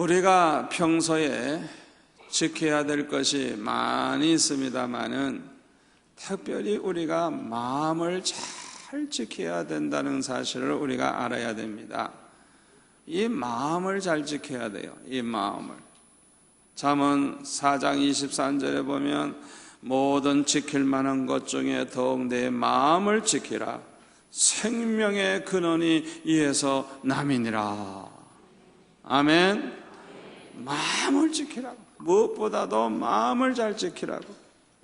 우리가 평소에 지켜야 될 것이 많이 있습니다만은 특별히 우리가 마음을 잘 지켜야 된다는 사실을 우리가 알아야 됩니다. 이 마음을 잘 지켜야 돼요. 이 마음을. 잠언 4장 23절에 보면 모든 지킬 만한 것 중에 더욱 내 마음을 지키라. 생명의 근원이 이에서 남이니라. 아멘. 마음을 지키라고. 무엇보다도 마음을 잘 지키라고.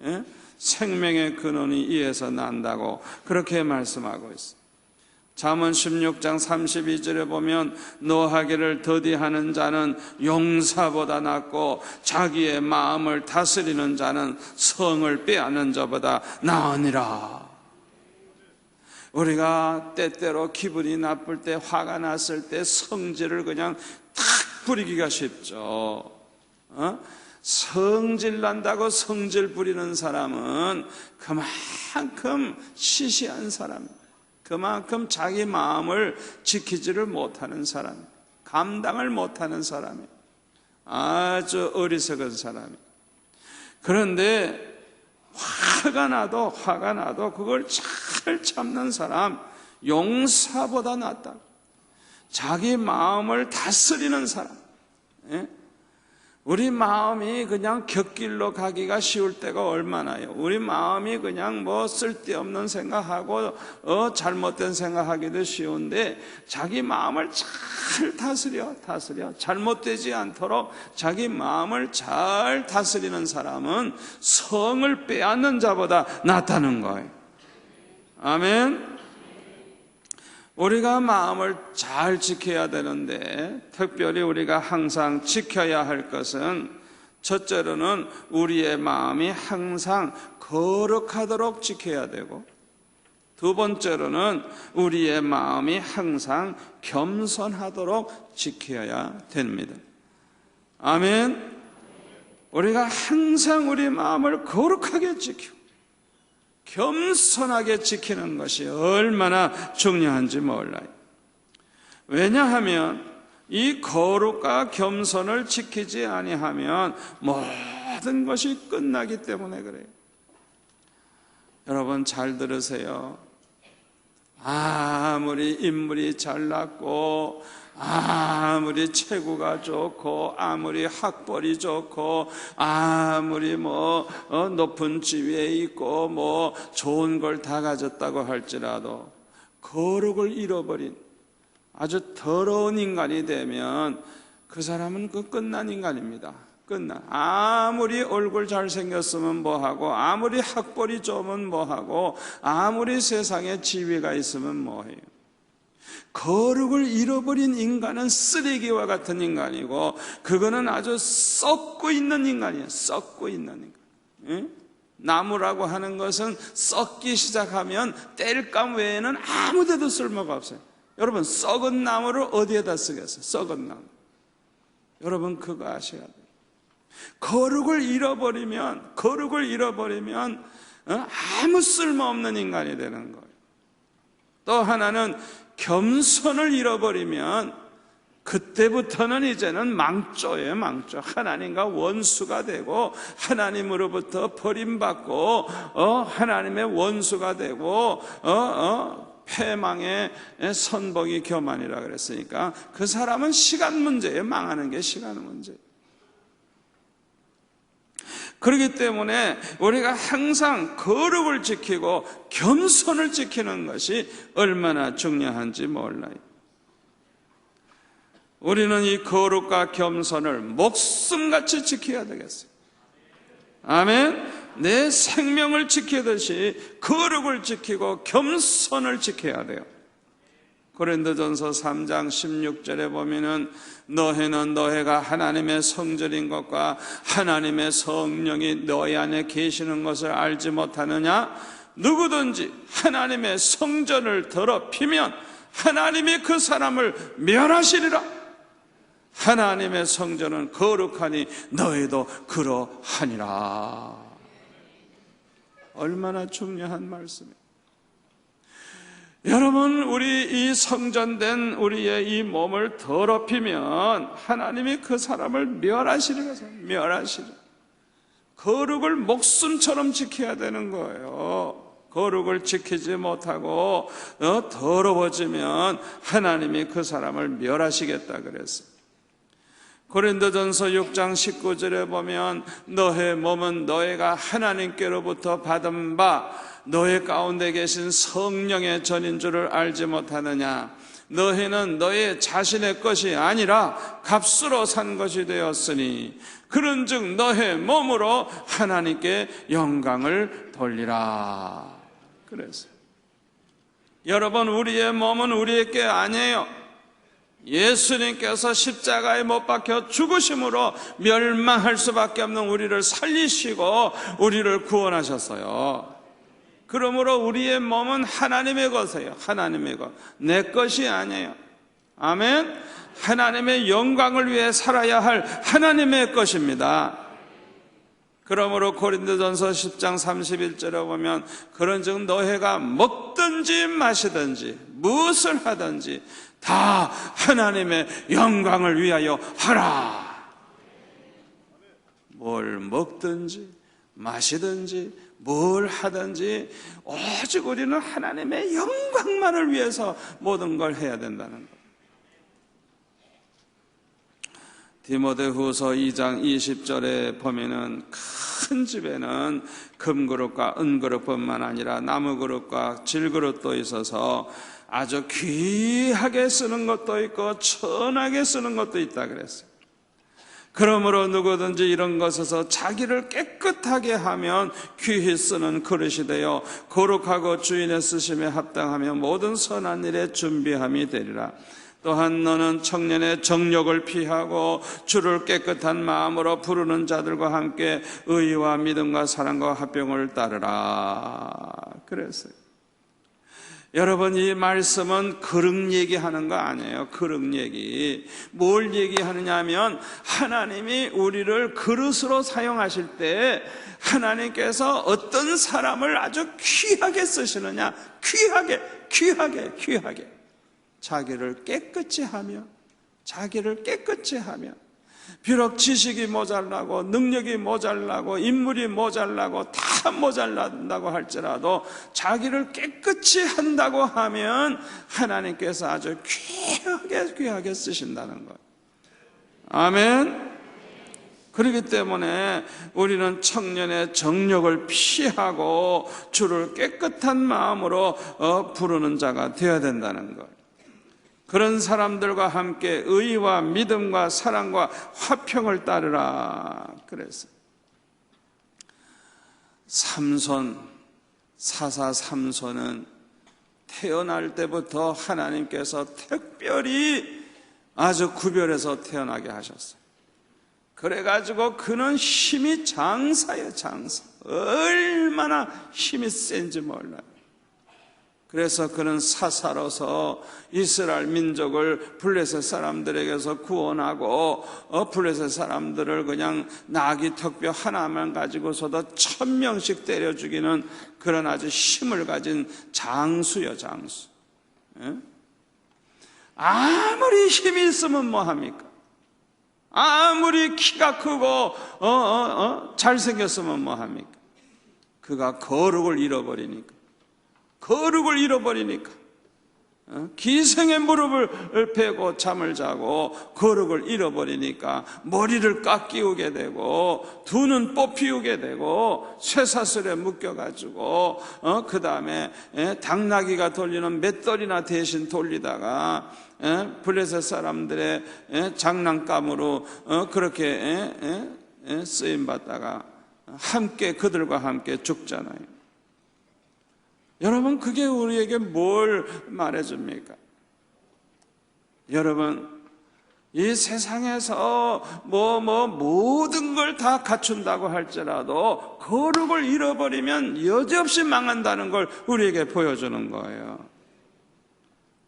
예? 생명의 근원이 이에서 난다고 그렇게 말씀하고 있어요. 잠언 16장 32절에 보면 노하기를 더디하는 자는 용사보다 낫고 자기의 마음을 다스리는 자는 성을 빼앗는 자보다 나으니라. 우리가 때때로 기분이 나쁠 때, 화가 났을 때 성질을 그냥 탁 부리기가 쉽죠. 성질 난다고 성질 부리는 사람은 그만큼 시시한 사람입니다. 그만큼 자기 마음을 지키지를 못하는 사람, 감당을 못하는 사람이에요. 아주 어리석은 사람이에요. 그런데 화가 나도 그걸 잘 참는 사람, 용사보다 낫다. 자기 마음을 다스리는 사람. 우리 마음이 그냥 곁길로 가기가 쉬울 때가 얼마나요. 우리 마음이 그냥 뭐 쓸데없는 생각하고 잘못된 생각하기도 쉬운데 자기 마음을 잘 다스려 잘못되지 않도록 자기 마음을 잘 다스리는 사람은 성을 빼앗는 자보다 낫다는 거예요. 아멘. 우리가 마음을 잘 지켜야 되는데 특별히 우리가 항상 지켜야 할 것은 첫째로는 우리의 마음이 항상 거룩하도록 지켜야 되고 두 번째로는 우리의 마음이 항상 겸손하도록 지켜야 됩니다. 아멘. 우리가 항상 우리 마음을 거룩하게 지키고 겸손하게 지키는 것이 얼마나 중요한지 몰라요. 왜냐하면 이 거룩과 겸손을 지키지 아니하면 모든 것이 끝나기 때문에 그래요. 여러분 잘 들으세요. 아무리 인물이 잘났고 아무리 체구가 좋고 아무리 학벌이 좋고 아무리 높은 지위에 있고 좋은 걸 다 가졌다고 할지라도 거룩을 잃어버린 아주 더러운 인간이 되면 그 사람은 끝난 인간입니다. 아무리 얼굴 잘생겼으면 뭐하고 아무리 학벌이 좋으면 뭐하고 아무리 세상에 지위가 있으면 뭐해요. 거룩을 잃어버린 인간은 쓰레기와 같은 인간이고 그거는 아주 썩고 있는 인간이에요. 썩고 있는 인간. 나무라고 하는 것은 썩기 시작하면 땔감 외에는 아무 데도 쓸모가 없어요. 여러분 썩은 나무를 어디에다 쓰겠어요? 썩은 나무. 여러분 그거 아셔야 돼요. 거룩을 잃어버리면 아무 쓸모없는 인간이 되는 거예요. 또 하나는 겸손을 잃어버리면 그때부터는 이제는 망조예요. 망조. 하나님과 원수가 되고 하나님으로부터 버림받고 하나님의 원수가 되고 패망의 선봉이 교만이라 그랬으니까 그 사람은 시간 문제예요. 망하는 게 시간 문제예요. 그렇기 때문에 우리가 항상 거룩을 지키고 겸손을 지키는 것이 얼마나 중요한지 몰라요. 우리는 이 거룩과 겸손을 목숨같이 지켜야 되겠어요. 아멘. 내 생명을 지키듯이 거룩을 지키고 겸손을 지켜야 돼요. 고린도전서 3장 16절에 보면은 너희는 너희가 하나님의 성전인 것과 하나님의 성령이 너희 안에 계시는 것을 알지 못하느냐? 누구든지 하나님의 성전을 더럽히면 하나님이 그 사람을 멸하시리라. 하나님의 성전은 거룩하니 너희도 그러하니라. 얼마나 중요한 말씀이에요. 여러분, 우리 이 성전된 우리의 이 몸을 더럽히면 하나님이 그 사람을 멸하시는 것을 멸하시는, 거룩을 목숨처럼 지켜야 되는 거예요. 거룩을 지키지 못하고 더러워지면 하나님이 그 사람을 멸하시겠다 그랬어요. 고린도전서 6장 19절에 보면 너의 몸은 너희가 하나님께로부터 받은 바 너희 가운데 계신 성령의 전인 줄을 알지 못하느냐. 너희는 너희 자신의 것이 아니라 값으로 산 것이 되었으니 그런즉 너희 몸으로 하나님께 영광을 돌리라. 그래서 여러분, 우리의 몸은 우리의 게 아니에요. 예수님께서 십자가에 못 박혀 죽으심으로 멸망할 수밖에 없는 우리를 살리시고 우리를 구원하셨어요. 그러므로 우리의 몸은 하나님의 것이에요. 하나님의 것, 내 것이 아니에요. 아멘. 하나님의 영광을 위해 살아야 할 하나님의 것입니다. 그러므로 고린도전서 10장 31절에 보면 그런즉 너희가 먹든지 마시든지 무엇을 하든지 다 하나님의 영광을 위하여 하라. 뭘 먹든지 마시든지 뭘 하든지 오직 우리는 하나님의 영광만을 위해서 모든 걸 해야 된다는 것. 디모데후서 2장 20절에 보면은 큰 집에는 금그릇과 은그릇뿐만 아니라 나무그릇과 질그릇도 있어서 아주 귀하게 쓰는 것도 있고 천하게 쓰는 것도 있다 그랬어요. 그러므로 누구든지 이런 것에서 자기를 깨끗하게 하면 귀히 쓰는 그릇이 되어 거룩하고 주인의 쓰심에 합당하며 모든 선한 일에 준비함이 되리라. 또한 너는 청년의 정욕을 피하고 주를 깨끗한 마음으로 부르는 자들과 함께 의와 믿음과 사랑과 화평을 따르라. 그랬어요. 여러분, 이 말씀은 그릇 얘기하는 거 아니에요. 그릇 얘기. 뭘 얘기하느냐 하면 하나님이 우리를 그릇으로 사용하실 때 하나님께서 어떤 사람을 아주 귀하게 쓰시느냐. 귀하게 자기를 깨끗이 하며, 자기를 깨끗이 하며, 비록 지식이 모자라고 능력이 모자라고 인물이 모자라고 다 모자란다고 할지라도 자기를 깨끗이 한다고 하면 하나님께서 아주 귀하게 쓰신다는 거예요. 아멘. 그렇기 때문에 우리는 청년의 정욕을 피하고 주를 깨끗한 마음으로 부르는 자가 되어야 된다는 거예요. 그런 사람들과 함께 의와 믿음과 사랑과 화평을 따르라. 그래서 사사 삼손은 태어날 때부터 하나님께서 특별히 아주 구별해서 태어나게 하셨어요. 그래가지고 그는 힘이 장사예요. 장사. 얼마나 힘이 센지 몰라요. 그래서 그는 사사로서 이스라엘 민족을 블레셋 사람들에게서 구원하고 블레셋 사람들을 그냥 나귀 턱뼈 하나만 가지고서도 1000명씩 때려 죽이는 그런 아주 힘을 가진 장수요, 장수. 아무리 힘이 있으면 뭐합니까? 아무리 키가 크고 잘생겼으면 뭐합니까? 그가 거룩을 잃어버리니까, 기생의 무릎을 베고 잠을 자고 거룩을 잃어버리니까 머리를 깎이우게 되고 두 눈 뽑히우게 되고 쇠사슬에 묶여가지고 그 다음에 당나귀가 돌리는 맷돌이나 대신 돌리다가 블레셋 사람들의 장난감으로 그렇게 쓰임받다가 함께 그들과 함께 죽잖아요. 여러분, 그게 우리에게 뭘 말해줍니까? 여러분, 이 세상에서 모든 걸 다 갖춘다고 할지라도 거룩을 잃어버리면 여지없이 망한다는 걸 우리에게 보여주는 거예요.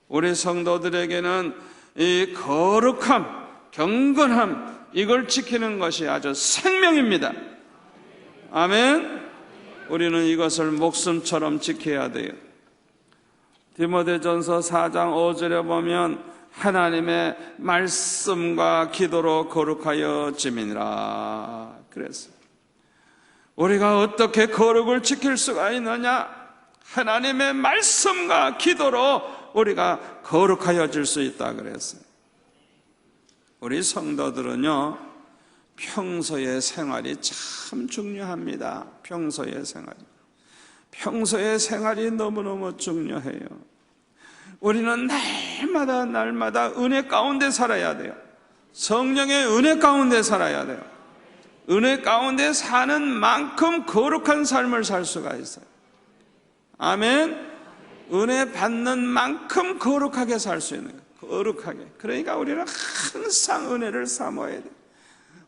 우리 성도들에게는 이 거룩함, 경건함, 이걸 지키는 것이 아주 생명입니다. 아멘. 우리는 이것을 목숨처럼 지켜야 돼요. 디모데전서 4장 5절에 보면 하나님의 말씀과 기도로 거룩하여 지민이라 그랬어요. 우리가 어떻게 거룩을 지킬 수가 있느냐? 하나님의 말씀과 기도로 우리가 거룩하여질 수 있다 그랬어요. 우리 성도들은요, 평소의 생활이 참 중요합니다. 평소의 생활이 너무너무 중요해요. 우리는 날마다 은혜 가운데 살아야 돼요. 성령의 은혜 가운데 살아야 돼요. 은혜 가운데 사는 만큼 거룩한 삶을 살 수가 있어요. 아멘. 은혜 받는 만큼 거룩하게 살 수 있는 거예요. 거룩하게. 그러니까 우리는 항상 은혜를 사모해야 돼요.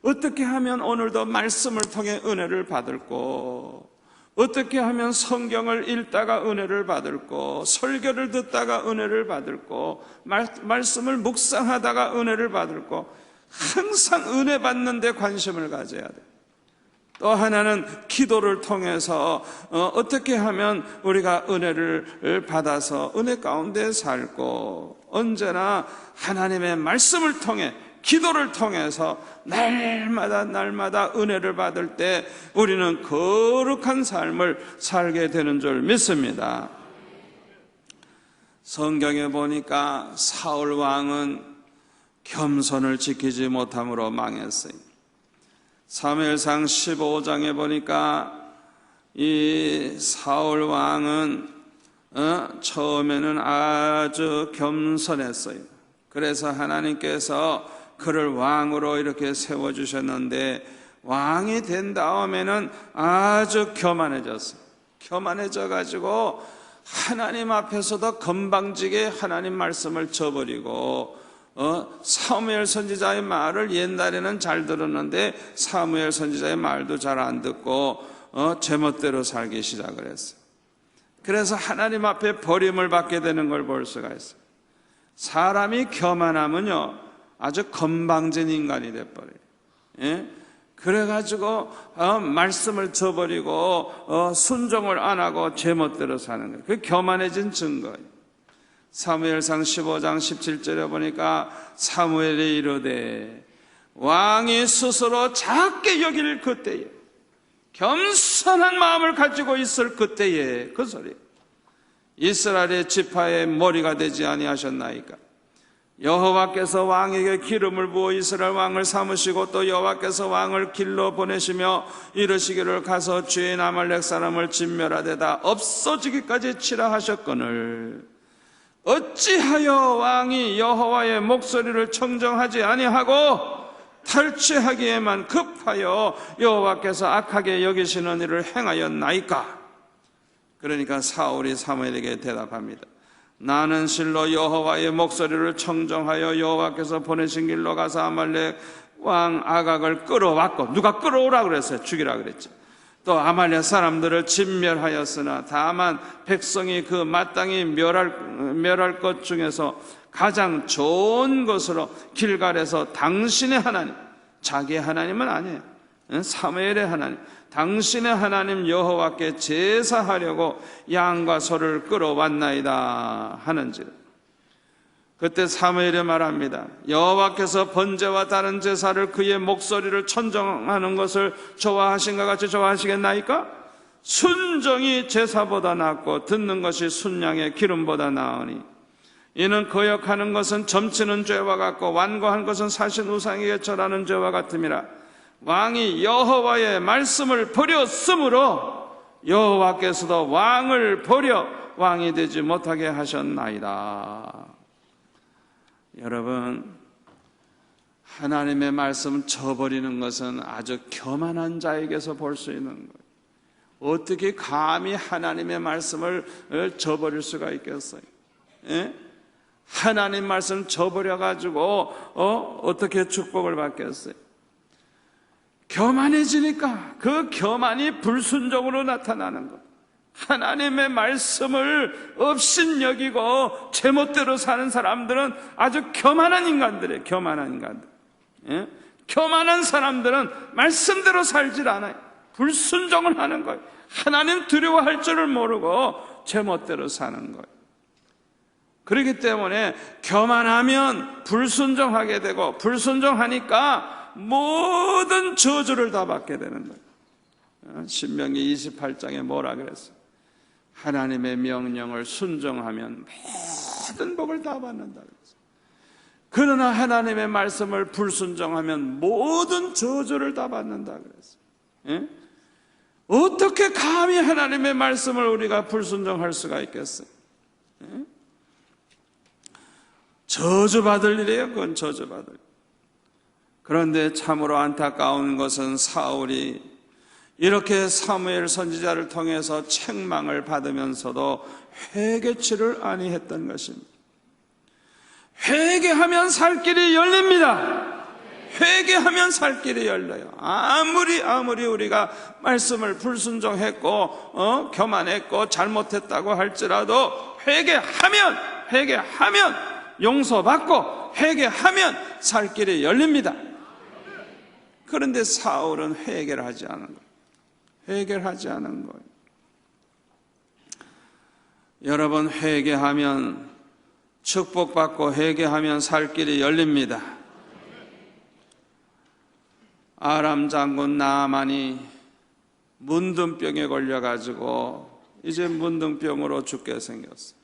어떻게 하면 오늘도 말씀을 통해 은혜를 받을고, 어떻게 하면 성경을 읽다가 은혜를 받을고, 설교를 듣다가 은혜를 받을고, 말씀을 묵상하다가 은혜를 받을고, 항상 은혜 받는 데 관심을 가져야 돼요. 또 하나는 기도를 통해서 어떻게 하면 우리가 은혜를 받아서 은혜 가운데 살고, 언제나 하나님의 말씀을 통해, 기도를 통해서 날마다 은혜를 받을 때 우리는 거룩한 삶을 살게 되는 줄 믿습니다. 성경에 보니까 사울 왕은 겸손을 지키지 못함으로 망했어요. 사무엘상 15장에 보니까 이 사울 왕은 처음에는 아주 겸손했어요. 그래서 하나님께서 그를 왕으로 이렇게 세워주셨는데, 왕이 된 다음에는 아주 교만해졌어요. 교만해져가지고 하나님 앞에서도 건방지게 하나님 말씀을 저버리고, 사무엘 선지자의 말을 옛날에는 잘 들었는데 사무엘 선지자의 말도 잘 안 듣고 제멋대로 살기 시작을 했어요. 그래서 하나님 앞에 버림을 받게 되는 걸 볼 수가 있어요. 사람이 교만하면요, 아주 건방진 인간이 돼버려요. 예? 그래가지고 말씀을 저버리고 순종을 안 하고 제멋대로 사는 거예요. 그게 교만해진 증거예요. 사무엘상 15장 17절에 보니까 사무엘이 이르되 왕이 스스로 작게 여길 그때에, 겸손한 마음을 가지고 있을 그때에, 그 소리, 이스라엘의 지파의 머리가 되지 아니하셨나이까? 여호와께서 왕에게 기름을 부어 이스라엘 왕을 삼으시고, 또 여호와께서 왕을 길러 보내시며 이르시기를 가서 죄인 아말렉 사람을 진멸하되 다 없어지기까지 치라 하셨거늘, 어찌하여 왕이 여호와의 목소리를 청정하지 아니하고 탈취하기에만 급하여 여호와께서 악하게 여기시는 일을 행하였나이까? 그러니까 사울이 사무엘에게 대답합니다. 나는 실로 여호와의 목소리를 청정하여 여호와께서 보내신 길로 가서 아말렉 왕 아각을 끌어왔고, 누가 끌어오라 그랬어요? 죽이라 그랬죠. 또 아말렉 사람들을 진멸하였으나 다만 백성이 그 마땅히 멸할 것 중에서 가장 좋은 것으로 길갈에서 당신의 하나님, 자기의 하나님은 아니에요, 사무엘의 하나님, 당신의 하나님 여호와께 제사하려고 양과 소를 끌어왔나이다 하는지라. 그때 사무엘이 말합니다. 여호와께서 번제와 다른 제사를 그의 목소리를 천정하는 것을 좋아하신가 같이 좋아하시겠나이까? 순종이 제사보다 낫고 듣는 것이 순양의 기름보다 나으니, 이는 거역하는 것은 점치는 죄와 같고 완고한 것은 사신 우상에게 절하는 죄와 같음이라. 왕이 여호와의 말씀을 버렸으므로 여호와께서도 왕을 버려 왕이 되지 못하게 하셨나이다. 여러분, 하나님의 말씀 저버리는 것은 아주 교만한 자에게서 볼 수 있는 거예요. 어떻게 감히 하나님의 말씀을 저버릴 수가 있겠어요? 예? 하나님 말씀 저버려가지고 어떻게 축복을 받겠어요? 교만해지니까 그 교만이 불순종으로 나타나는 것. 하나님의 말씀을 업신여기고 제멋대로 사는 사람들은 아주 교만한 인간들이에요. 교만한 인간들. 예? 교만한 사람들은 말씀대로 살질 않아요. 불순종을 하는 거예요. 하나님 두려워할 줄을 모르고 제멋대로 사는 거예요. 그렇기 때문에 교만하면 불순종하게 되고, 불순종하니까 모든 저주를 다 받게 되는 거예요. 신명기 28장에 뭐라 그랬어요? 하나님의 명령을 순종하면 모든 복을 다 받는다 그랬어요. 그러나 하나님의 말씀을 불순종하면 모든 저주를 다 받는다 그랬어요. 예? 어떻게 감히 하나님의 말씀을 우리가 불순종할 수가 있겠어요? 예? 저주받을 일이에요. 그건 저주받을 일. 그런데 참으로 안타까운 것은 사울이 이렇게 사무엘 선지자를 통해서 책망을 받으면서도 회개치를 아니했던 것입니다. 회개하면 살 길이 열립니다. 회개하면 살 길이 열려요. 아무리 우리가 말씀을 불순종했고 교만했고 잘못했다고 할지라도 회개하면 용서받고 회개하면 살 길이 열립니다. 그런데 사울은 회개를 하지 않은 거예요. 회개를 하지 않은 거예요. 여러분, 회개하면 축복받고 회개하면 살 길이 열립니다. 아람 장군 나아만이 문둥병에 걸려가지고 이제 문둥병으로 죽게 생겼어요.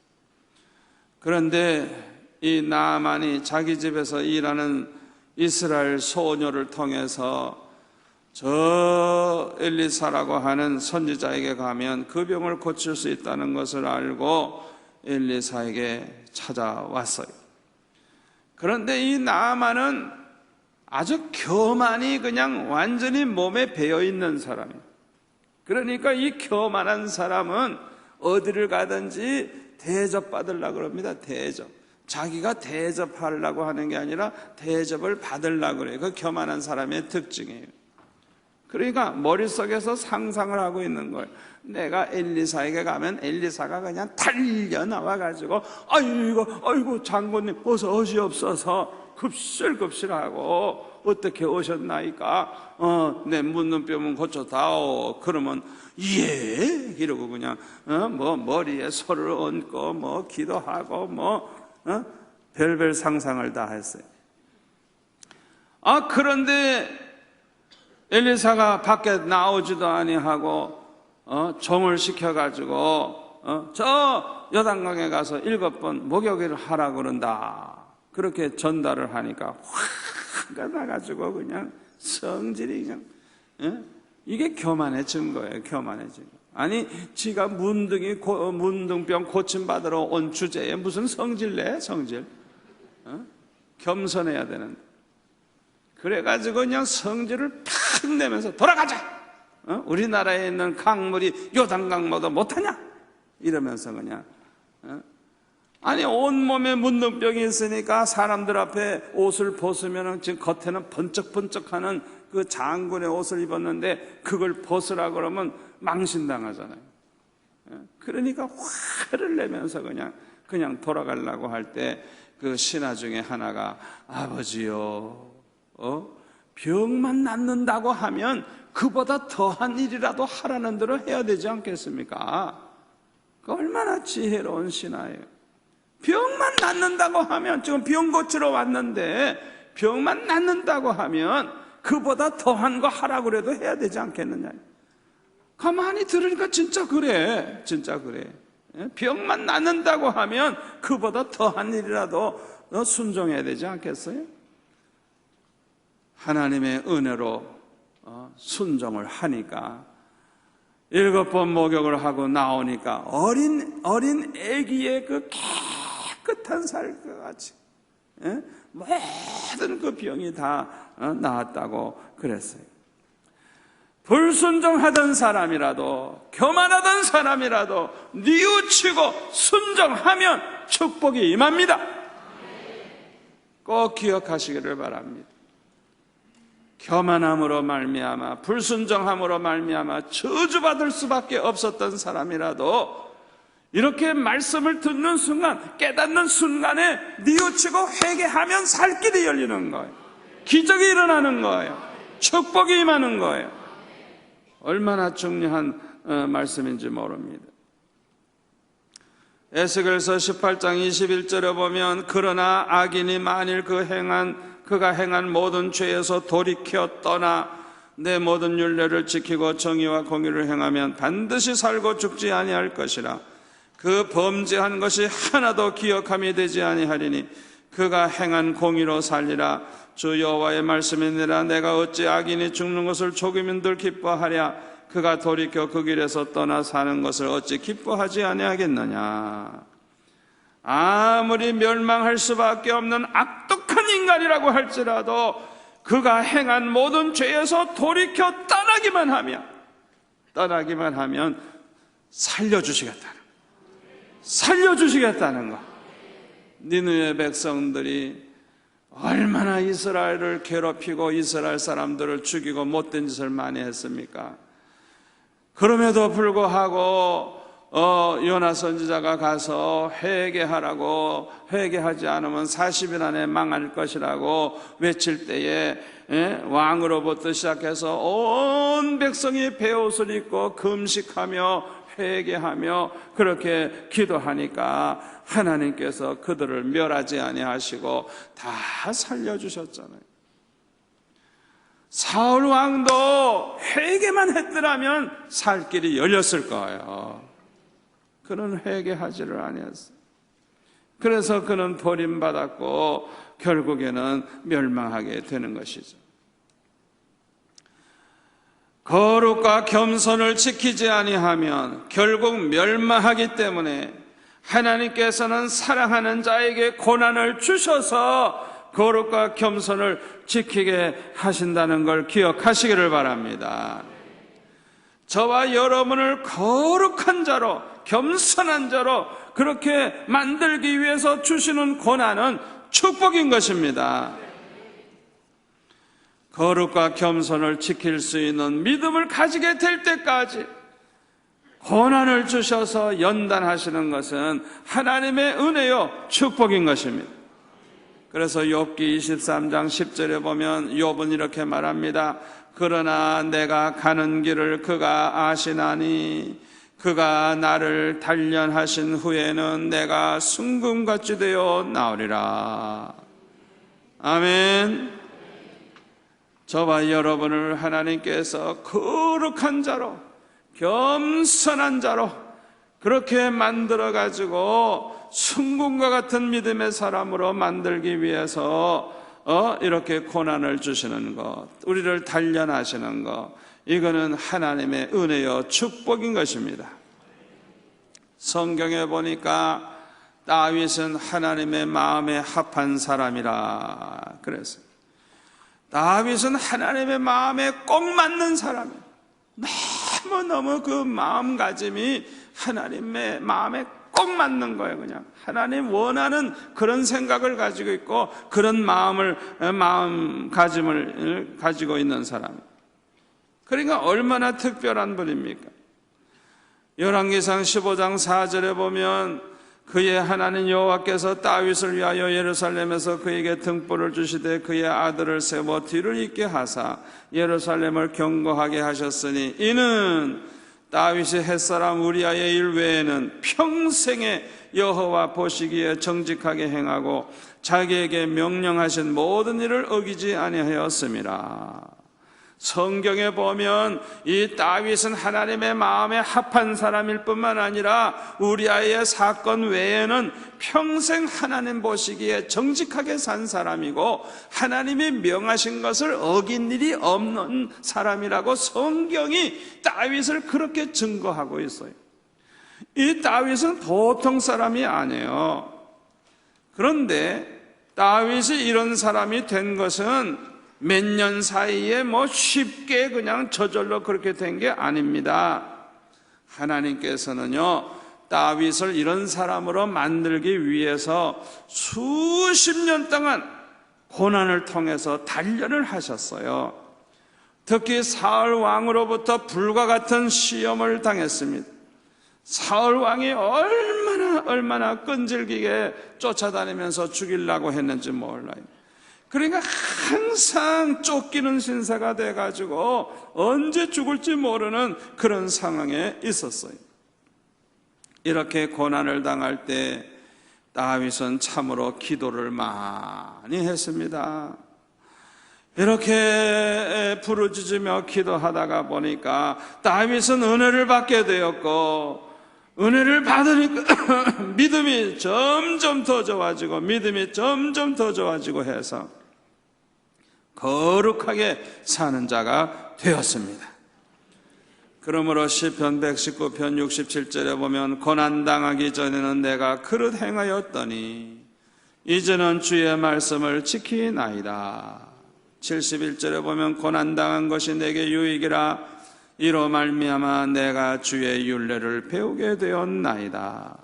그런데 이 나아만이 자기 집에서 일하는 이스라엘 소녀를 통해서 저 엘리사라고 하는 선지자에게 가면 그 병을 고칠 수 있다는 것을 알고 엘리사에게 찾아왔어요. 그런데 이 나아만은 아주 교만이 그냥 완전히 몸에 배어있는 사람이에요. 그러니까 이 교만한 사람은 어디를 가든지 대접받으려고 그럽니다. 대접. 자기가 대접하려고 하는 게 아니라 대접을 받으려고 그래요. 그 교만한 사람의 특징이에요. 그러니까 머릿속에서 상상을 하고 있는 거예요. 내가 엘리사에게 가면 엘리사가 그냥 달려 나와가지고 아이고 장군님 어서 오시옵소서 급실급실하고 어떻게 오셨나이까? 내 문둥병은 고쳐다오. 그러면 예 이러고 그냥 머리에 손을 얹고 기도하고 별별 상상을 다 했어요. 그런데 엘리사가 밖에 나오지도 아니하고 종을 시켜가지고 저 요단강에 가서 7번 목욕을 하라고 그런다. 그렇게 전달을 하니까 화가 나가지고 그냥 성질이 그냥 이게 교만해진 거예요. 교만해진 거. 아니 지가 문둥병 고침받으러 온 주제에 무슨 성질 내? 성질? 겸손해야 되는데. 그래가지고 그냥 성질을 팍 내면서 돌아가자. 우리나라에 있는 강물이 요단강보다 못하냐? 이러면서 그냥 아니 온몸에 문둥병이 있으니까 사람들 앞에 옷을 벗으면 지금 겉에는 번쩍번쩍하는 그 장군의 옷을 입었는데 그걸 벗으라 그러면 망신당하잖아요. 그러니까 화를 내면서 그냥 돌아가려고 할 때 그 신하 중에 하나가 아버지요 병만 낫는다고 하면 그보다 더한 일이라도 하라는 대로 해야 되지 않겠습니까? 그 얼마나 지혜로운 신하예요. 병만 낫는다고 하면 지금 병 고치러 왔는데 병만 낫는다고 하면 그보다 더한 거 하라고 그래도 해야 되지 않겠느냐. 가만히 들으니까 진짜 그래. 병만 낫는다고 하면 그보다 더한 일이라도 순종해야 되지 않겠어요? 하나님의 은혜로 순종을 하니까 7번 목욕을 하고 나오니까 어린 애기의 그 깨끗한 살과 같이 모든 그 병이 다 나았다고 그랬어요. 불순종하던 사람이라도 교만하던 사람이라도 뉘우치고 순종하면 축복이 임합니다. 꼭 기억하시기를 바랍니다. 교만함으로 말미암아 불순종함으로 말미암아 저주받을 수밖에 없었던 사람이라도 이렇게 말씀을 듣는 순간 깨닫는 순간에 뉘우치고 회개하면 살 길이 열리는 거예요. 기적이 일어나는 거예요. 축복이 임하는 거예요. 얼마나 중요한 말씀인지 모릅니다. 에스겔서 18장 21절에 보면 그러나 악인이 만일 그가 행한 모든 죄에서 돌이켜 떠나 내 모든 율례를 지키고 정의와 공의를 행하면 반드시 살고 죽지 아니할 것이라. 그 범죄한 것이 하나도 기억함이 되지 아니하리니 그가 행한 공의로 살리라. 주 여호와의 말씀이니라. 내가 어찌 악인이 죽는 것을 조금인들 기뻐하랴. 그가 돌이켜 그 길에서 떠나 사는 것을 어찌 기뻐하지 아니하겠느냐. 아무리 멸망할 수밖에 없는 악독한 인간이라고 할지라도 그가 행한 모든 죄에서 돌이켜 떠나기만 하면 살려주시겠다는 거. 니느웨 백성들이 얼마나 이스라엘을 괴롭히고 이스라엘 사람들을 죽이고 못된 짓을 많이 했습니까? 그럼에도 불구하고 요나 선지자가 가서 회개하라고, 회개하지 않으면 40일 안에 망할 것이라고 외칠 때에 왕으로부터 시작해서 온 백성이 베옷을 입고 금식하며 회개하며 그렇게 기도하니까 하나님께서 그들을 멸하지 아니하시고 다 살려주셨잖아요. 사울 왕도 회개만 했더라면 살 길이 열렸을 거예요. 그는 회개하지를 아니했어요. 그래서 그는 버림받았고 결국에는 멸망하게 되는 것이죠. 거룩과 겸손을 지키지 아니하면 결국 멸망하기 때문에 하나님께서는 사랑하는 자에게 고난을 주셔서 거룩과 겸손을 지키게 하신다는 걸 기억하시기를 바랍니다. 저와 여러분을 거룩한 자로, 겸손한 자로 그렇게 만들기 위해서 주시는 고난은 축복인 것입니다. 거룩과 겸손을 지킬 수 있는 믿음을 가지게 될 때까지 고난을 주셔서 연단하시는 것은 하나님의 은혜요 축복인 것입니다. 그래서 욥기 23장 10절에 보면 욥은 이렇게 말합니다. 그러나 내가 가는 길을 그가 아시나니 그가 나를 단련하신 후에는 내가 순금같이 되어 나오리라. 아멘. 저와 여러분을 하나님께서 거룩한 자로, 겸손한 자로 그렇게 만들어가지고 순금과 같은 믿음의 사람으로 만들기 위해서 이렇게 고난을 주시는 것, 우리를 단련하시는 것, 이거는 하나님의 은혜요 축복인 것입니다. 성경에 보니까 다윗은 하나님의 마음에 합한 사람이라 그랬어요. 다윗은 하나님의 마음에 꼭 맞는 사람이에요. 너무너무 그 마음가짐이 하나님의 마음에 꼭 맞는 거예요. 그냥 하나님 원하는 그런 생각을 가지고 있고 그런 마음가짐을 가지고 있는 사람. 그러니까 얼마나 특별한 분입니까? 열왕기상 15장 4절에 보면 그의 하나님 여호와께서 다윗을 위하여 예루살렘에서 그에게 등불을 주시되 그의 아들을 세워 뒤를 잇게 하사 예루살렘을 경고하게 하셨으니 이는 다윗이 햇사람 우리아의 일 외에는 평생에 여호와 보시기에 정직하게 행하고 자기에게 명령하신 모든 일을 어기지 아니하였음이라. 성경에 보면 이 다윗은 하나님의 마음에 합한 사람일 뿐만 아니라 우리아의 사건 외에는 평생 하나님 보시기에 정직하게 산 사람이고 하나님이 명하신 것을 어긴 일이 없는 사람이라고 성경이 다윗을 그렇게 증거하고 있어요. 이 다윗은 보통 사람이 아니에요. 그런데 다윗이 이런 사람이 된 것은 몇 년 사이에 쉽게 그냥 저절로 그렇게 된 게 아닙니다. 하나님께서는요, 다윗을 이런 사람으로 만들기 위해서 수십 년 동안 고난을 통해서 단련을 하셨어요. 특히 사울 왕으로부터 불과 같은 시험을 당했습니다. 사울 왕이 얼마나 끈질기게 쫓아다니면서 죽이려고 했는지 몰라요. 그러니까 항상 쫓기는 신세가 돼가지고 언제 죽을지 모르는 그런 상황에 있었어요. 이렇게 고난을 당할 때 다윗은 참으로 기도를 많이 했습니다. 이렇게 부르짖으며 기도하다가 보니까 다윗은 은혜를 받게 되었고, 은혜를 받으니까 믿음이 점점 더 좋아지고 믿음이 점점 더 좋아지고 해서 거룩하게 사는 자가 되었습니다. 그러므로 시편 119편 67절에 보면 고난당하기 전에는 내가 그릇 행하였더니 이제는 주의 말씀을 지키나이다. 71절에 보면 고난당한 것이 내게 유익이라 이로 말미암아 내가 주의 율례를 배우게 되었나이다.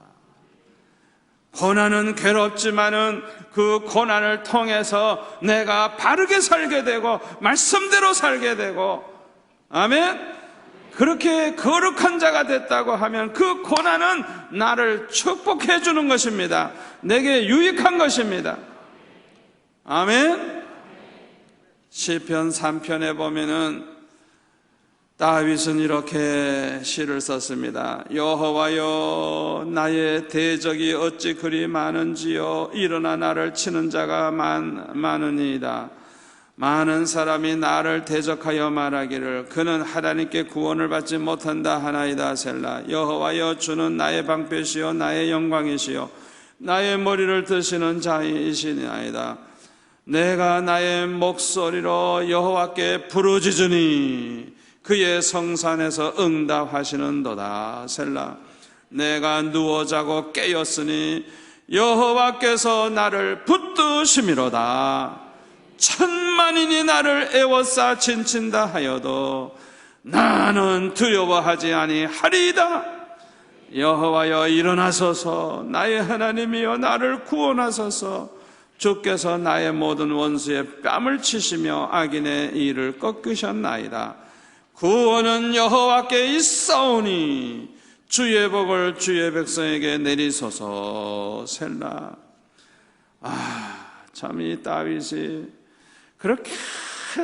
고난은 괴롭지만은 그 고난을 통해서 내가 바르게 살게 되고 말씀대로 살게 되고, 아멘. 그렇게 거룩한 자가 됐다고 하면 그 고난은 나를 축복해 주는 것입니다. 내게 유익한 것입니다. 아멘. 시편 3편에 보면은 다윗은 이렇게 시를 썼습니다. 여호와여, 나의 대적이 어찌 그리 많은지요. 일어나 나를 치는 자가 많으니이다. 많은 사람이 나를 대적하여 말하기를 그는 하나님께 구원을 받지 못한다 하나이다. 셀라. 여호와여, 주는 나의 방패시요 나의 영광이시요 나의 머리를 드시는 자이시나이다. 내가 나의 목소리로 여호와께 부르짖으니 그의 성산에서 응답하시는도다. 셀라. 내가 누워 자고 깨었으니 여호와께서 나를 붙드심이로다. 천만인이 나를 애워싸 진친다 하여도 나는 두려워하지 아니하리이다. 여호와여, 일어나소서. 나의 하나님이여, 나를 구원하소서. 주께서 나의 모든 원수의 뺨을 치시며 악인의 일을 꺾으셨나이다. 구원은 여호와께 있사오니 주의 복을 주의 백성에게 내리소서. 셀라. 참 이 다윗이 그렇게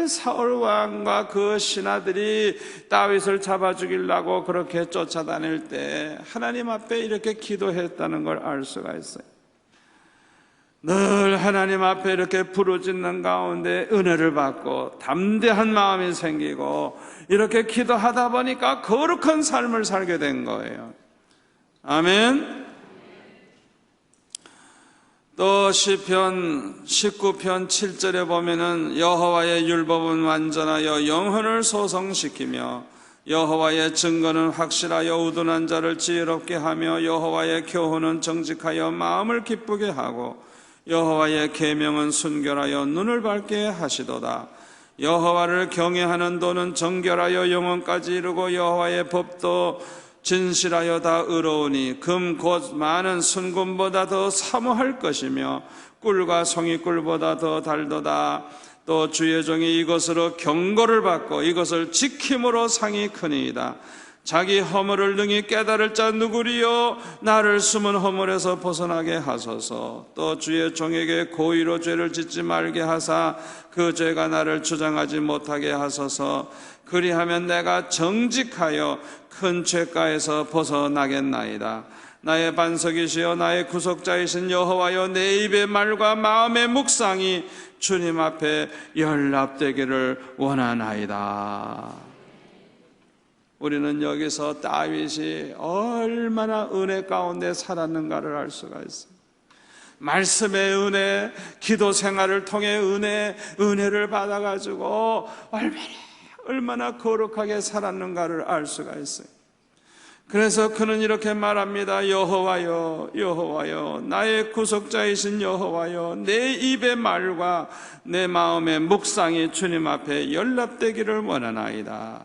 사울 왕과 그 신하들이 다윗을 잡아 죽이려고 그렇게 쫓아다닐 때 하나님 앞에 이렇게 기도했다는 걸 알 수가 있어요. 늘 하나님 앞에 이렇게 부르짖는 가운데 은혜를 받고 담대한 마음이 생기고 이렇게 기도하다 보니까 거룩한 삶을 살게 된 거예요. 아멘. 또 시편 19편 7절에 보면은 여호와의 율법은 완전하여 영혼을 소성시키며 여호와의 증거는 확실하여 우둔한 자를 지혜롭게 하며 여호와의 교훈은 정직하여 마음을 기쁘게 하고 여호와의 계명은 순결하여 눈을 밝게 하시도다. 여호와를 경외하는 도는 정결하여 영원까지 이르고 여호와의 법도 진실하여 다 의로우니 금 곧 많은 순금보다 더 사모할 것이며 꿀과 송이꿀보다 더 달도다. 또 주의 종이 이것으로 경고를 받고 이것을 지킴으로 상이 크니이다. 자기 허물을 능히 깨달을 자 누구리요. 나를 숨은 허물에서 벗어나게 하소서. 또 주의 종에게 고의로 죄를 짓지 말게 하사 그 죄가 나를 주장하지 못하게 하소서. 그리하면 내가 정직하여 큰 죄가에서 벗어나겠나이다. 나의 반석이시여 나의 구속자이신 여호와여, 내 입의 말과 마음의 묵상이 주님 앞에 연락되기를 원하나이다. 우리는 여기서 다윗이 얼마나 은혜 가운데 살았는가를 알 수가 있어요. 말씀의 은혜, 기도 생활을 통해 은혜를 받아가지고 얼마나 거룩하게 살았는가를 알 수가 있어요. 그래서 그는 이렇게 말합니다. 여호와여, 여호와여, 나의 구속자이신 여호와여, 내 입의 말과 내 마음의 묵상이 주님 앞에 연락되기를 원하나이다.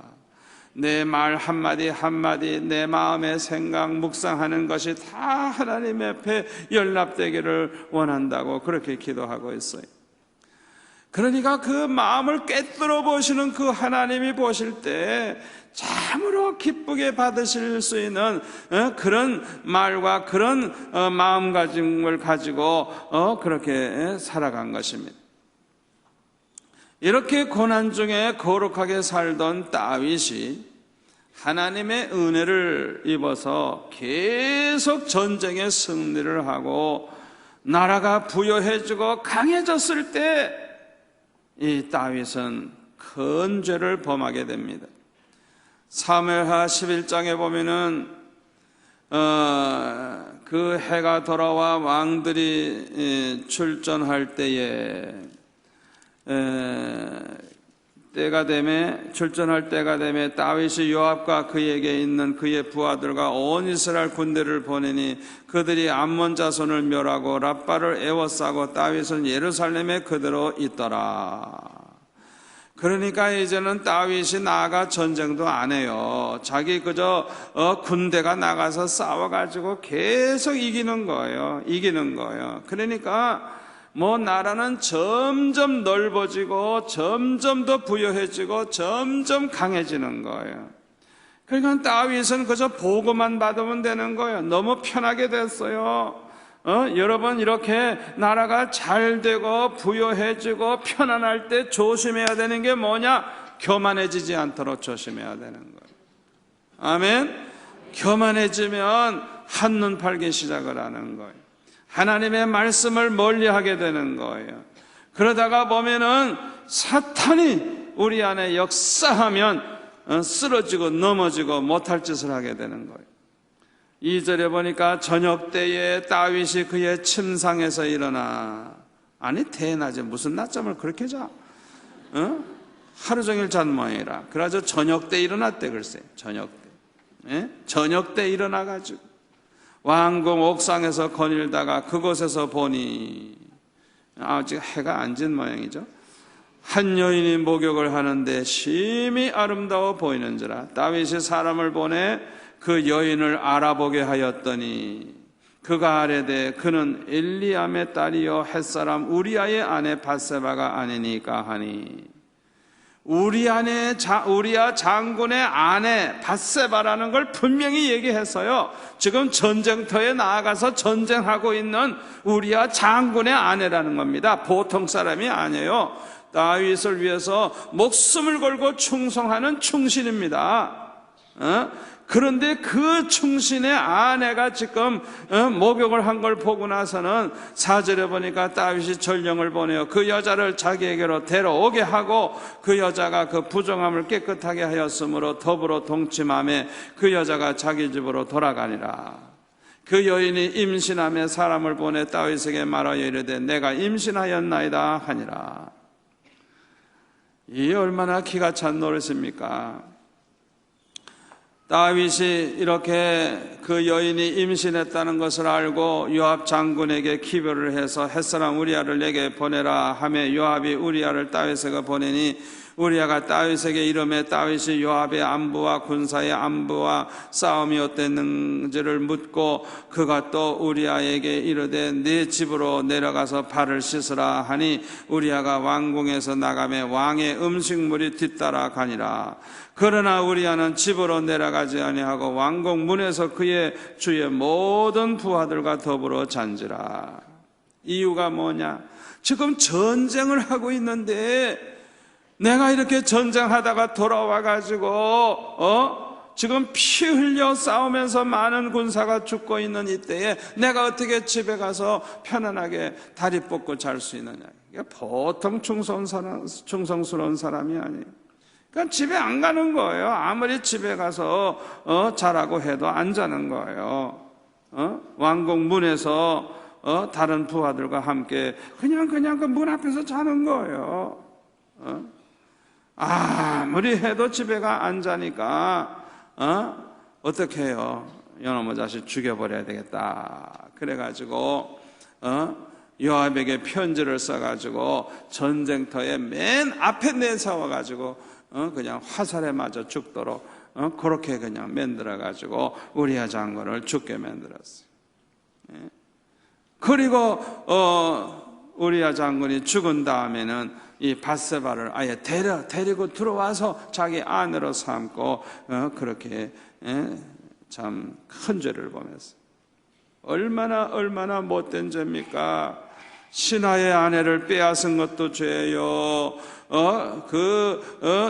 내 말 한마디 한마디, 내 마음의 생각, 묵상하는 것이 다 하나님 앞에 연락되기를 원한다고 그렇게 기도하고 있어요. 그러니까 그 마음을 꿰뚫어 보시는 그 하나님이 보실 때 참으로 기쁘게 받으실 수 있는 그런 말과 그런 마음가짐을 가지고 그렇게 살아간 것입니다. 이렇게 고난 중에 거룩하게 살던 다윗이 하나님의 은혜를 입어서 계속 전쟁에 승리를 하고 나라가 부여해지고 강해졌을 때 이 다윗은 큰 죄를 범하게 됩니다. 사무엘하 11장에 보면은 그 해가 돌아와 왕들이 출전할 때에 출전할 때가 되매 다윗이 요압과 그에게 있는 그의 부하들과 온 이스라엘 군대를 보내니 그들이 암몬 자손을 멸하고 랍바를 에워싸고 다윗은 예루살렘에 그대로 있더라. 그러니까 이제는 다윗이 나아가 전쟁도 안 해요. 자기 그저 군대가 나가서 싸워가지고 계속 이기는 거예요. 그러니까 나라는 점점 넓어지고 점점 더 부여해지고 점점 강해지는 거예요. 그러니까 다윗은 그저 보고만 받으면 되는 거예요. 너무 편하게 됐어요. 여러분, 이렇게 나라가 잘 되고 부여해지고 편안할 때 조심해야 되는 게 뭐냐? 교만해지지 않도록 조심해야 되는 거예요. 아멘. 교만해지면 한눈 팔기 시작을 하는 거예요. 하나님의 말씀을 멀리하게 되는 거예요. 그러다가 보면은 사탄이 우리 안에 역사하면 쓰러지고 넘어지고 못할 짓을 하게 되는 거예요. 2절에 보니까 저녁 때에 다윗이 그의 침상에서 일어나, 아니 대낮에 무슨 낮잠을 그렇게 자? 하루 종일 잔 모양이라. 그래서 저녁 때 일어났대. 글쎄, 저녁 때. 저녁 때 일어나가지고 왕궁 옥상에서 거닐다가 그곳에서 보니, 아직 해가 안 진 모양이죠. 한 여인이 목욕을 하는데 심히 아름다워 보이는지라. 다윗이 사람을 보내 그 여인을 알아보게 하였더니 그가 아뢰되 그는 엘리암의 딸이요 햇사람 우리아의 아내 밧세바가 아니니까 하니, 우리아 장군의 아내 밧세바라는 걸 분명히 얘기했어요. 지금 전쟁터에 나아가서 전쟁하고 있는 우리아 장군의 아내라는 겁니다. 보통 사람이 아니에요. 다윗을 위해서 목숨을 걸고 충성하는 충신입니다. 그런데 그 충신의 아내가 지금 목욕을 한 걸 보고 나서는 4절에 보니까 다윗이 전령을 보내어 그 여자를 자기에게로 데려오게 하고 그 여자가 그 부정함을 깨끗하게 하였으므로 더불어 동침하며 그 여자가 자기 집으로 돌아가니라. 그 여인이 임신하며 사람을 보내 다윗에게 말하여 이르되 내가 임신하였나이다 하니라. 이 얼마나 기가 찬 노릇입니까? 다윗이 이렇게 그 여인이 임신했다는 것을 알고 요압 장군에게 기별을 해서 햇사람 우리아를 내게 보내라 하며 요압이 우리아를 다윗에게 보내니 우리아가 다윗에게 이르매 다윗이 요압의 안부와 군사의 안부와 싸움이 어땠는지를 묻고 그가 또 우리아에게 이르되 네 집으로 내려가서 발을 씻으라 하니 우리아가 왕궁에서 나가며 왕의 음식물이 뒤따라 가니라. 그러나 우리아는 집으로 내려가지 아니하고 왕궁 문에서 그의 주의 모든 부하들과 더불어 잔지라. 이유가 뭐냐? 지금 전쟁을 하고 있는데 내가 이렇게 전쟁하다가 돌아와가지고 지금 피 흘려 싸우면서 많은 군사가 죽고 있는 이때에 내가 어떻게 집에 가서 편안하게 다리 뻗고 잘 수 있느냐? 이게 보통 충성스러운 사람이 아니에요. 그러니까 집에 안 가는 거예요. 아무리 집에 가서 자라고 해도 안 자는 거예요. 왕궁 문에서 다른 부하들과 함께 그냥 그 문 앞에서 자는 거예요. 아무리 해도 집에가 안 자니까 어떻게 해요? 요놈의 자식 죽여버려야 되겠다. 그래가지고 요압에게 편지를 써가지고 전쟁터에 맨 앞에 내세워가지고 그냥 화살에 맞아 죽도록 그렇게 그냥 만들어가지고 우리아 장군을 죽게 만들었어요. 그리고 우리아 장군이 죽은 다음에는 이 밧세바를 아예 데리고 들어와서 자기 아내로 삼고 그렇게 참 큰 죄를 범했어요. 얼마나 못된 죄입니까? 신하의 아내를 빼앗은 것도 죄요.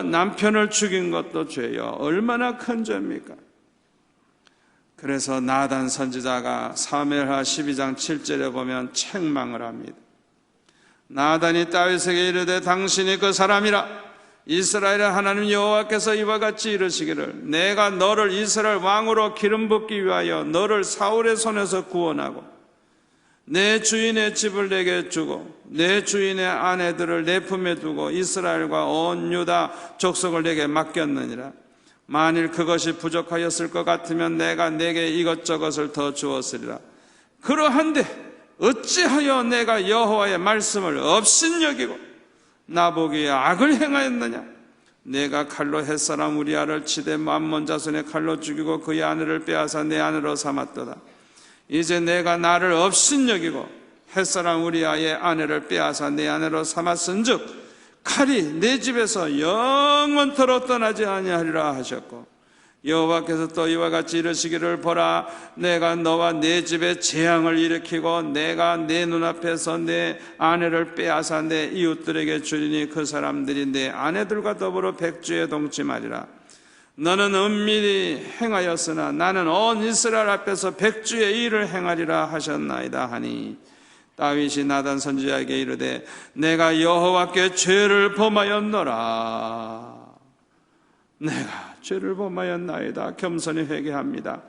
남편을 죽인 것도 죄요. 얼마나 큰 죄입니까? 그래서 나단 선지자가 사무엘하 12장 7절에 보면 책망을 합니다. 나단이 다윗에게 이르되 당신이 그 사람이라. 이스라엘의 하나님 여호와께서 이와 같이 이르시기를 내가 너를 이스라엘 왕으로 기름 붓기 위하여 너를 사울의 손에서 구원하고 내 주인의 집을 내게 주고 내 주인의 아내들을 내 품에 두고 이스라엘과 온 유다 족속을 내게 맡겼느니라. 만일 그것이 부족하였을 것 같으면 내가 내게 이것저것을 더 주었으리라. 그러한데 어찌하여 내가 여호와의 말씀을 업신여기고 나보기에 악을 행하였느냐? 내가 칼로 햇사람 우리아를 치되 암몬 자손의 칼로 죽이고 그의 아내를 빼앗아 내 아내로 삼았도다. 이제 내가 나를 업신여기고 햇사람 우리아의 아내를 빼앗아 내 아내로 삼았은즉 칼이 내 집에서 영원토록 떠나지 아니하리라 하셨고 여호와께서 또 이와 같이 이르시기를 보라 내가 너와 내 집에 재앙을 일으키고 내가 내 눈앞에서 내 아내를 빼앗아 내 이웃들에게 주리니 그 사람들이 내 아내들과 더불어 백주에 동침하리라. 너는 은밀히 행하였으나 나는 온 이스라엘 앞에서 백주의 일을 행하리라 하셨나이다 하니 다윗이 나단 선지자에게 이르되 내가 여호와께 죄를 범하였노라. 내가 죄를 범하였나이다. 겸손히 회개합니다.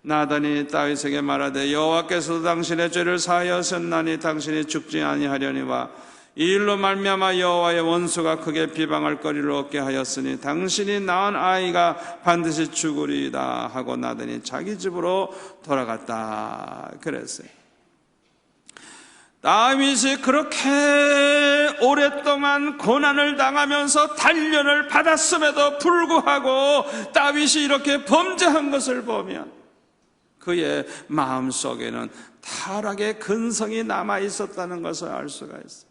나단이 다윗에게 말하되 여호와께서도 당신의 죄를 사하였었나니 당신이 죽지 아니하려니와 이 일로 말미암아 여호와의 원수가 크게 비방할 거리를 얻게 하였으니 당신이 낳은 아이가 반드시 죽으리이다 하고 나단이 자기 집으로 돌아갔다 그랬어요. 다윗이 그렇게 오랫동안 고난을 당하면서 단련을 받았음에도 불구하고 다윗이 이렇게 범죄한 것을 보면 그의 마음속에는 타락의 근성이 남아 있었다는 것을 알 수가 있어요.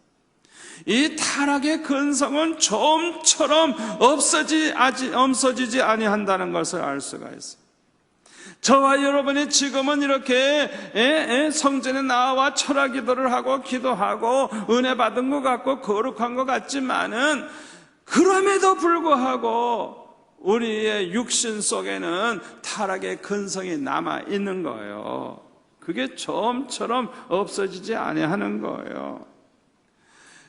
이 타락의 근성은 좀처럼 없어지지 아니한다는 것을 알 수가 있어요. 저와 여러분이 지금은 이렇게 성전에 나와 철학 기도를 하고 기도하고 은혜 받은 것 같고 거룩한 것 같지만은 그럼에도 불구하고 우리의 육신 속에는 타락의 근성이 남아 있는 거예요. 그게 좀처럼 없어지지 아니하는 거예요.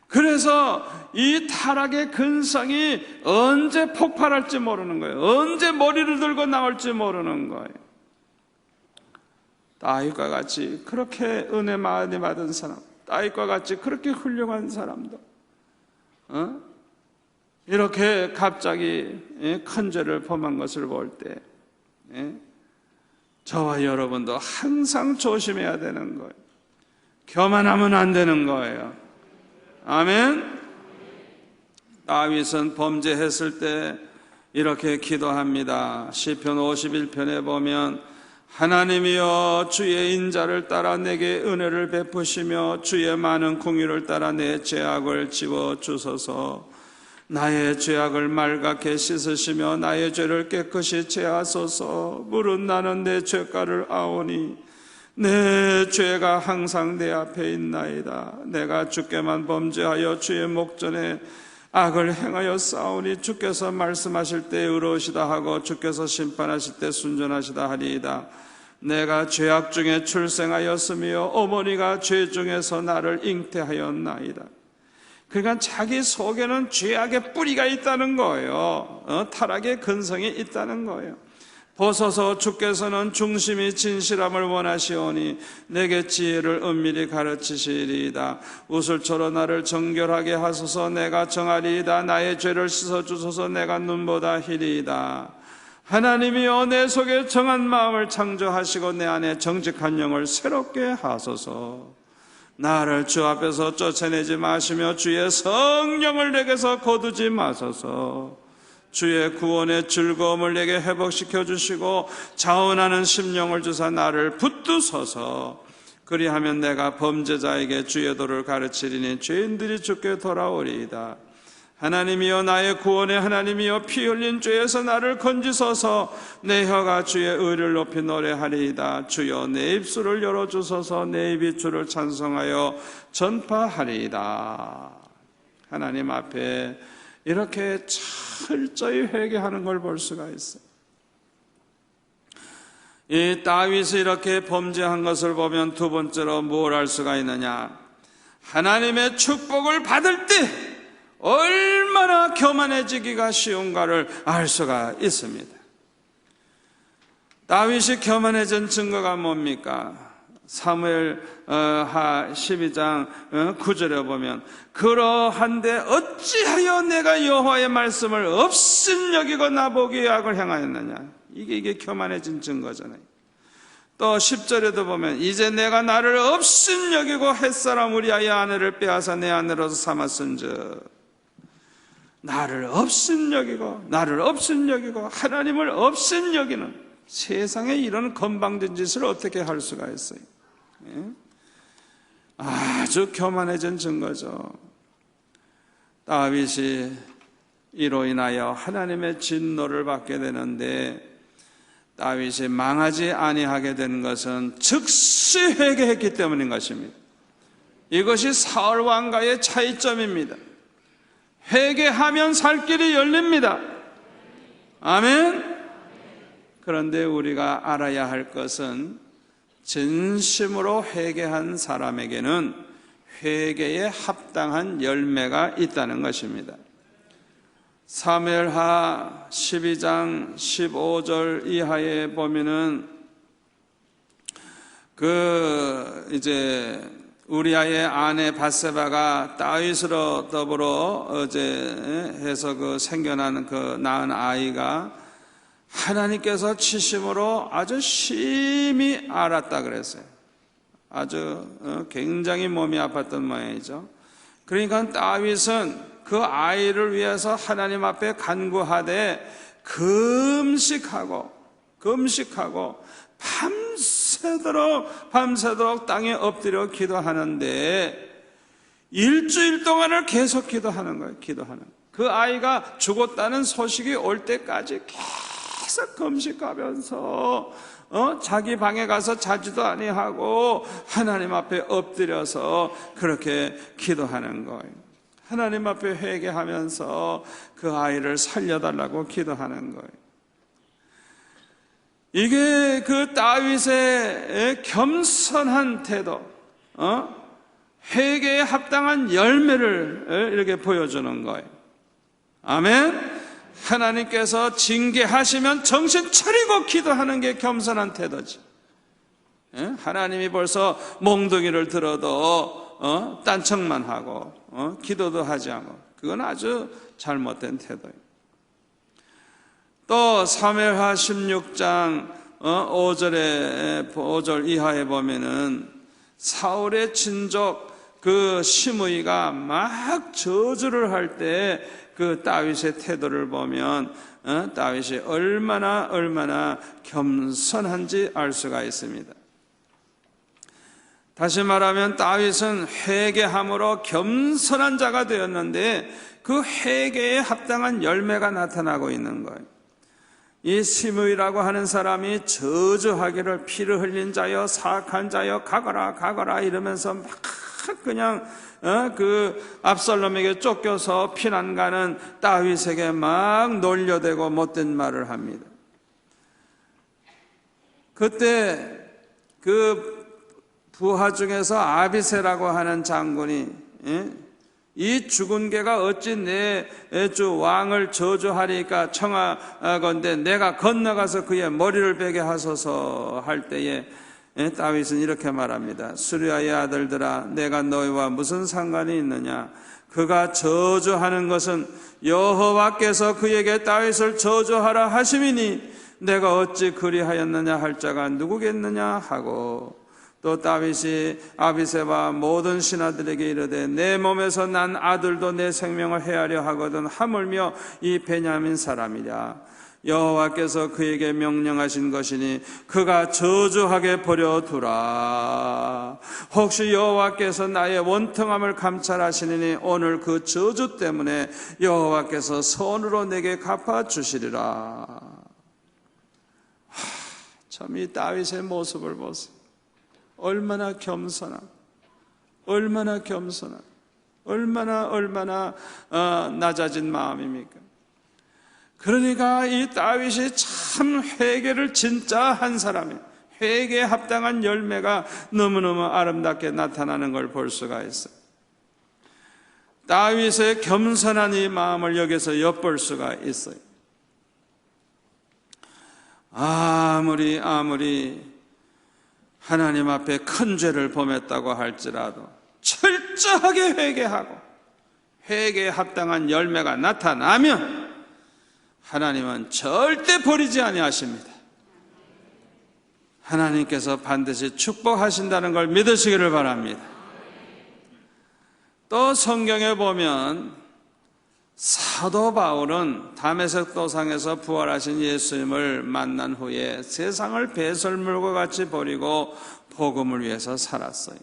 그래서 이 타락의 근성이 언제 폭발할지 모르는 거예요. 언제 머리를 들고 나올지 모르는 거예요. 다윗과 같이 그렇게 은혜 많이 받은 사람, 다윗과 같이 그렇게 훌륭한 사람도 이렇게 갑자기 큰 죄를 범한 것을 볼 때 저와 여러분도 항상 조심해야 되는 거예요. 교만하면 안 되는 거예요. 아멘. 다윗은 범죄했을 때 이렇게 기도합니다. 시편 51편에 보면 하나님이여 주의 인자를 따라 내게 은혜를 베푸시며 주의 많은 공의를 따라 내 죄악을 지워주소서. 나의 죄악을 말갛게 씻으시며 나의 죄를 깨끗이 제하소서. 물은 나는 내 죄가를 아오니 내 죄가 항상 내 앞에 있나이다. 내가 주께만 범죄하여 주의 목전에 악을 행하여 싸우니 주께서 말씀하실 때 의로우시다 하고 주께서 심판하실 때 순전하시다 하리이다. 내가 죄악 중에 출생하였으며 어머니가 죄 중에서 나를 잉태하였나이다. 그러니까 자기 속에는 죄악의 뿌리가 있다는 거예요. 타락의 근성이 있다는 거예요. 보소서 주께서는 중심이 진실함을 원하시오니 내게 지혜를 은밀히 가르치시리이다. 우슬초로 나를 정결하게 하소서. 내가 정하리이다. 나의 죄를 씻어주소서. 내가 눈보다 희리이다. 하나님이여 내 속에 정한 마음을 창조하시고 내 안에 정직한 영을 새롭게 하소서. 나를 주 앞에서 쫓아내지 마시며 주의 성령을 내게서 거두지 마소서. 주의 구원의 즐거움을 내게 회복시켜 주시고 자원하는 심령을 주사 나를 붙드소서. 그리하면 내가 범죄자에게 주의 도를 가르치리니 죄인들이 주께 돌아오리이다. 하나님이여 나의 구원의 하나님이여 피 흘린 죄에서 나를 건지소서. 내 혀가 주의 의를 높이 노래하리이다. 주여 내 입술을 열어주소서. 내 입이 주를 찬송하여 전파하리이다. 하나님 앞에 이렇게 철저히 회개하는 걸 볼 수가 있어요. 이 다윗이 이렇게 범죄한 것을 보면 두 번째로 뭘 알 수가 있느냐? 하나님의 축복을 받을 때 얼마나 교만해지기가 쉬운가를 알 수가 있습니다. 다윗이 교만해진 증거가 뭡니까? 사무엘하 12장 9절에 보면 그러한데 어찌하여 내가 여호와의 말씀을 업신여기고 나보기에 악을 행하였느냐. 이게 교만해진 증거잖아요. 또 10절에도 보면 이제 내가 나를 업신여기고 햇사람 우리아의 아내를 빼앗아 내 아내로서 삼았은즉. 나를 업신여기고 하나님을 업신여기는 세상에 이런 건방진 짓을 어떻게 할 수가 있어요? 아주 교만해진 증거죠. 다윗이 이로 인하여 하나님의 진노를 받게 되는데 다윗이 망하지 아니하게 된 것은 즉시 회개했기 때문인 것입니다. 이것이 사울 왕과의 차이점입니다. 회개하면 살 길이 열립니다. 아멘. 그런데 우리가 알아야 할 것은 진심으로 회개한 사람에게는 회개에 합당한 열매가 있다는 것입니다. 사무엘하 12장 15절 이하에 보면은 우리아의 아내 밧세바가 다윗으로 더불어 해서 생겨난 낳은 아이가 하나님께서 치심으로 아주 심히 앓았다 그랬어요. 아주 굉장히 몸이 아팠던 모양이죠. 그러니까 다윗은 그 아이를 위해서 하나님 앞에 간구하되 금식하고 밤새도록 땅에 엎드려 기도하는데 일주일 동안을 계속 기도하는 거예요. 그 아이가 죽었다는 소식이 올 때까지 계속 금식하면서 자기 방에 가서 자지도 아니하고 하나님 앞에 엎드려서 그렇게 기도하는 거예요. 하나님 앞에 회개하면서 그 아이를 살려달라고 기도하는 거예요. 이게 그 다윗의 겸손한 태도, 회개에 합당한 열매를 이렇게 보여주는 거예요. 아멘. 하나님께서 징계하시면 정신 차리고 기도하는 게 겸손한 태도지. 하나님이 벌써 몽둥이를 들어도 딴청만 하고 기도도 하지 않고, 그건 아주 잘못된 태도예요. 또 사무엘하 16장 5절 이하에 보면은 사울의 친족 그 시므이가 막 저주를 할 때 그 다윗의 태도를 보면 다윗이 얼마나 겸손한지 알 수가 있습니다. 다시 말하면 다윗은 회개함으로 겸손한 자가 되었는데 그 회개에 합당한 열매가 나타나고 있는 거예요. 이 시므이라고 하는 사람이 저주하기를 피를 흘린 자여 사악한 자여 가거라 이러면서 막 그냥 그 압살롬에게 쫓겨서 피난 가는 다윗에게 막 놀려대고 못된 말을 합니다. 그때 그 부하 중에서 아비새라고 하는 장군이 이 죽은 개가 어찌 내 주 왕을 저주하리까 청하건대 내가 건너가서 그의 머리를 베게 하소서 할 때에 다윗은 이렇게 말합니다. 수리아의 아들들아, 내가 너희와 무슨 상관이 있느냐? 그가 저주하는 것은 여호와께서 그에게 다윗을 저주하라 하심이니 내가 어찌 그리하였느냐 할 자가 누구겠느냐 하고, 또 다윗이 아비새와 모든 신하들에게 이르되 내 몸에서 난 아들도 내 생명을 해하려 하거든 하물며 이 베냐민 사람이랴. 여호와께서 그에게 명령하신 것이니 그가 저주하게 버려두라. 혹시 여호와께서 나의 원통함을 감찰하시니 오늘 그 저주 때문에 여호와께서 선으로 내게 갚아주시리라. 참 이 다윗의 모습을 보세요. 얼마나 겸손한, 얼마나 낮아진 마음입니까? 그러니까 이 다윗이 참 회개를 진짜 한 사람이에요. 회개에 합당한 열매가 너무너무 아름답게 나타나는 걸 볼 수가 있어요. 다윗의 겸손한 이 마음을 여기서 엿볼 수가 있어요. 아무리 하나님 앞에 큰 죄를 범했다고 할지라도 철저하게 회개하고 회개에 합당한 열매가 나타나면 하나님은 절대 버리지 아니하십니다. 하나님께서 반드시 축복하신다는 걸 믿으시기를 바랍니다. 또 성경에 보면 사도 바울은 다메섹 도상에서 부활하신 예수님을 만난 후에 세상을 배설물과 같이 버리고 복음을 위해서 살았어요.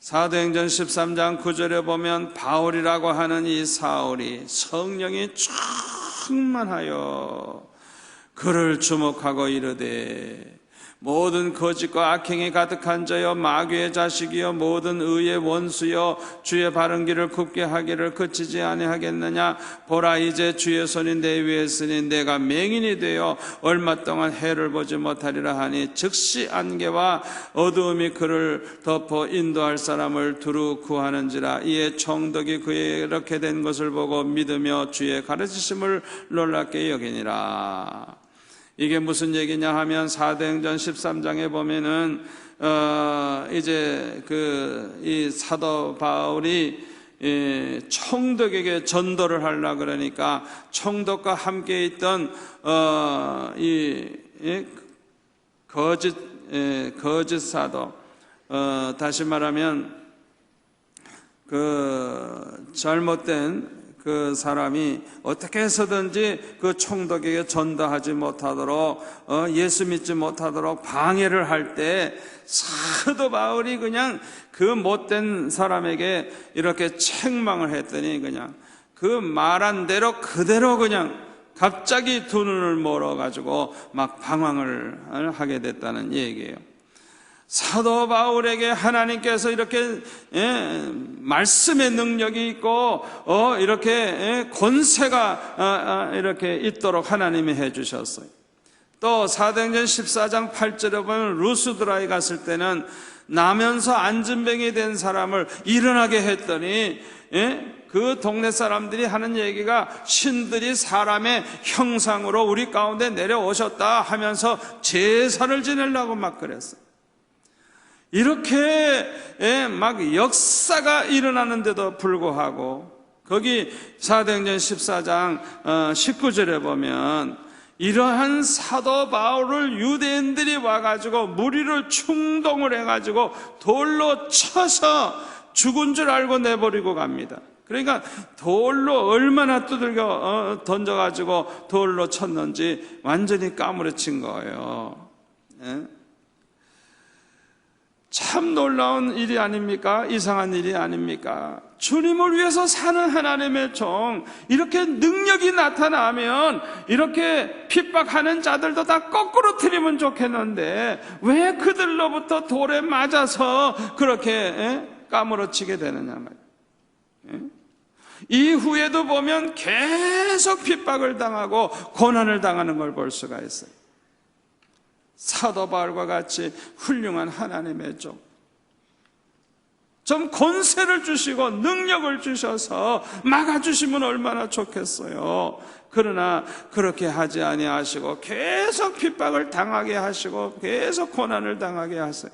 사도행전 13장 9절에 보면 바울이라고 하는 이 사울이 성령이 충만하여 그를 주목하고 이르되 모든 거짓과 악행이 가득한 자여 마귀의 자식이여 모든 의의 원수여 주의 바른 길을 굽게 하기를 그치지 아니하겠느냐. 보라 이제 주의 손이 내 위에 있으니 내가 맹인이 되어 얼마 동안 해를 보지 못하리라 하니 즉시 안개와 어두움이 그를 덮어 인도할 사람을 두루 구하는지라. 이에 총독이 그의 이렇게 된 것을 보고 믿으며 주의 가르치심을 놀랍게 여기니라. 이게 무슨 얘기냐 하면 사도행전 13장에 보면은 이제 이 사도 바울이 총독에게 전도를 하려 그러니까 총독과 함께 있던 거짓 사도, 다시 말하면 잘못된 그 사람이 어떻게 해서든지 그 총독에게 전도하지 못하도록 예수 믿지 못하도록 방해를 할 때 사도 바울이 그냥 그 못된 사람에게 이렇게 책망을 했더니 그냥 그 말한 대로 그대로 그냥 갑자기 두 눈을 멀어가지고 막 방황을 하게 됐다는 얘기예요. 사도 바울에게 하나님께서 이렇게 말씀의 능력이 있고 이렇게 권세가 이렇게 있도록 하나님이 해주셨어요. 또 사도행전 14장 8절에 보면 루스드라에 갔을 때는 나면서 안진병이 된 사람을 일어나게 했더니 그 동네 사람들이 하는 얘기가 신들이 사람의 형상으로 우리 가운데 내려오셨다 하면서 제사를 지내려고 막 그랬어요. 이렇게 막 역사가 일어나는데도 불구하고 거기 사도행전 14장 19절에 보면 이러한 사도 바울을 유대인들이 와가지고 무리를 충동을 해가지고 돌로 쳐서 죽은 줄 알고 내버리고 갑니다. 그러니까 돌로 얼마나 두들겨 던져가지고 돌로 쳤는지 완전히 까무러친 거예요. 참 놀라운 일이 아닙니까? 이상한 일이 아닙니까? 주님을 위해서 사는 하나님의 종, 이렇게 능력이 나타나면 이렇게 핍박하는 자들도 다 거꾸로 틀리면 좋겠는데 왜 그들로부터 돌에 맞아서 그렇게 까무러치게 되느냐 말이에요. 이후에도 보면 계속 핍박을 당하고 고난을 당하는 걸 볼 수가 있어요. 사도 바울과 같이 훌륭한 하나님의 종, 좀 권세를 주시고 능력을 주셔서 막아주시면 얼마나 좋겠어요. 그러나 그렇게 하지 아니하시고 계속 핍박을 당하게 하시고 계속 고난을 당하게 하세요.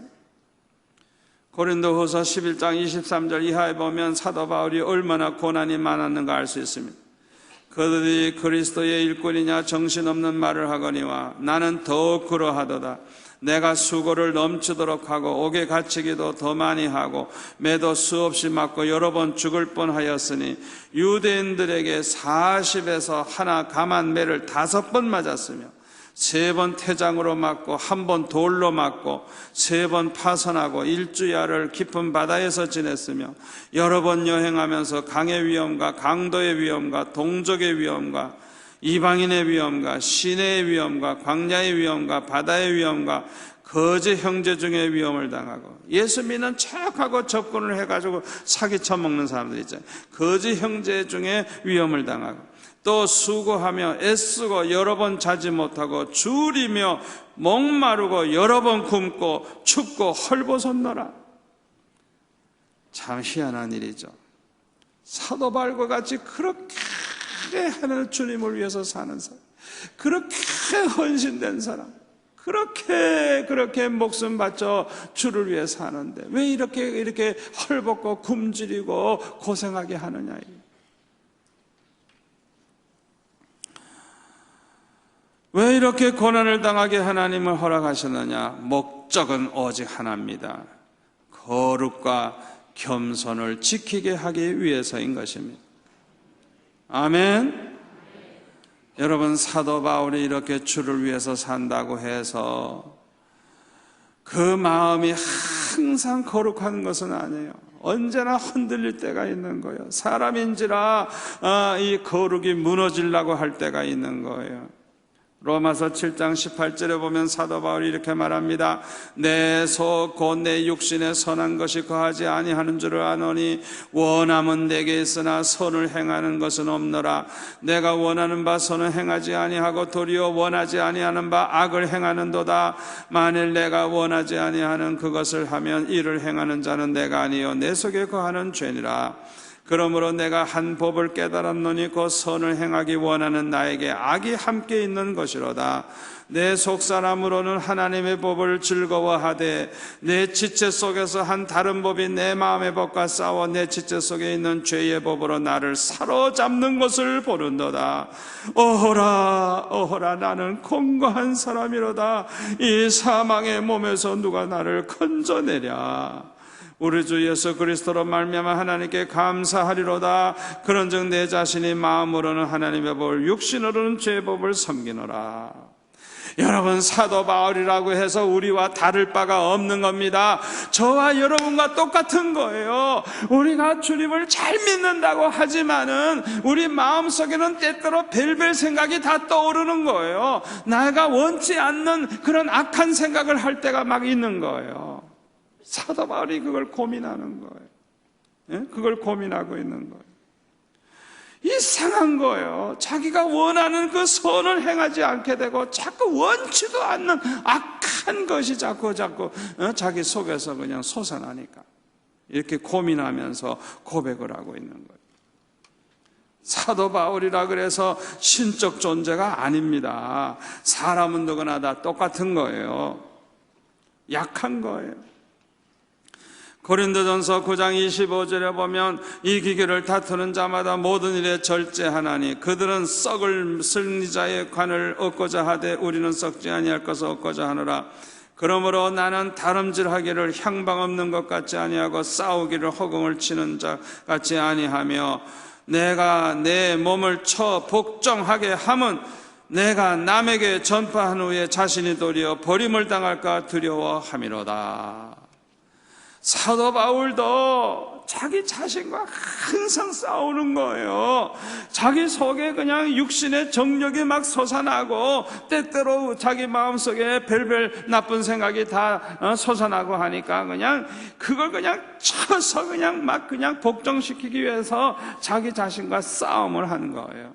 고린도후서 11장 23절 이하에 보면 사도 바울이 얼마나 고난이 많았는가 알 수 있습니다. 그들이 그리스도의 일꾼이냐 정신없는 말을 하거니와 나는 더욱 그러하도다. 내가 수고를 넘치도록 하고 옥에 갇히기도 더 많이 하고 매도 수없이 맞고 여러 번 죽을 뻔하였으니 유대인들에게 40에서 하나 감한 매를 5번 맞았으며 3번 태장으로 맞고 1번 돌로 맞고 3번 파선하고 일주야를 깊은 바다에서 지냈으며 여러 번 여행하면서 강의 위험과 강도의 위험과 동족의 위험과 이방인의 위험과 시내의 위험과 광야의 위험과 바다의 위험과 거짓 형제 중에 위험을 당하고, 예수 믿는 척하고 접근을 해가지고 사기 쳐먹는 사람들 있잖아요. 거짓 형제 중에 위험을 당하고, 또 수고하며 애쓰고 여러 번 자지 못하고 줄이며 목마르고 여러 번 굶고 춥고 헐벗었노라. 참 희한한 일이죠. 사도 바울과 같이 그렇게 하늘 주님을 위해서 사는 사람, 그렇게 헌신된 사람, 그렇게 목숨 바쳐 주를 위해 사는데 왜 이렇게 헐벗고 굶주리고 고생하게 하느냐. 왜 이렇게 고난을 당하게 하나님을 허락하셨느냐? 목적은 오직 하나입니다. 거룩과 겸손을 지키게 하기 위해서인 것입니다. 아멘. 여러분, 사도 바울이 이렇게 주를 위해서 산다고 해서 그 마음이 항상 거룩한 것은 아니에요. 언제나 흔들릴 때가 있는 거예요. 사람인지라 이 거룩이 무너지려고 할 때가 있는 거예요. 로마서 7장 18절에 보면 사도 바울이 이렇게 말합니다. 내 속 곧 내 육신에 선한 것이 거하지 아니하는 줄을 아노니 원함은 내게 있으나 선을 행하는 것은 없노라. 내가 원하는 바 선을 행하지 아니하고 도리어 원하지 아니하는 바 악을 행하는도다. 만일 내가 원하지 아니하는 그것을 하면 이를 행하는 자는 내가 아니요 내 속에 거하는 죄니라. 그러므로 내가 한 법을 깨달았노니 그 선을 행하기 원하는 나에게 악이 함께 있는 것이로다. 내 속사람으로는 하나님의 법을 즐거워하되 내 지체 속에서 한 다른 법이 내 마음의 법과 싸워 내 지체 속에 있는 죄의 법으로 나를 사로잡는 것을 보는도다. 어허라 나는 공고한 사람이로다. 이 사망의 몸에서 누가 나를 건져내랴. 우리 주 예수 그리스도로 말미암아 하나님께 감사하리로다. 그런즉 내 자신이 마음으로는 하나님의 법을 육신으로는 죄의 법을 섬기노라. 여러분, 사도 바울이라고 해서 우리와 다를 바가 없는 겁니다. 저와 여러분과 똑같은 거예요. 우리가 주님을 잘 믿는다고 하지만은 우리 마음속에는 때때로 별별 생각이 다 떠오르는 거예요. 내가 원치 않는 그런 악한 생각을 할 때가 막 있는 거예요. 사도 바울이 그걸 고민하는 거예요. 예? 그걸 고민하고 있는 거예요. 이상한 거예요. 자기가 원하는 그 선을 행하지 않게 되고 자꾸 원치도 않는 악한 것이 자꾸 자기 속에서 그냥 솟아나니까 이렇게 고민하면서 고백을 하고 있는 거예요. 사도 바울이라 그래서 신적 존재가 아닙니다. 사람은 누구나 다 똑같은 거예요. 약한 거예요. 고린도전서 9장 25절에 보면 이 기계를 다투는 자마다 모든 일에 절제하나니 그들은 썩을 승리자의 관을 얻고자 하되 우리는 썩지 아니할 것을 얻고자 하노라. 그러므로 나는 다름질하기를 향방 없는 것 같지 아니하고 싸우기를 허공을 치는 자 같지 아니하며 내가 내 몸을 쳐 복종하게 함은 내가 남에게 전파한 후에 자신이 도리어 버림을 당할까 두려워함이로다. 사도 바울도 자기 자신과 항상 싸우는 거예요. 자기 속에 그냥 육신의 정욕이 막 솟아나고 때때로 자기 마음속에 별별 나쁜 생각이 다 솟아나고 하니까 그걸 쳐서 그냥 복종시키기 위해서 자기 자신과 싸움을 하는 거예요.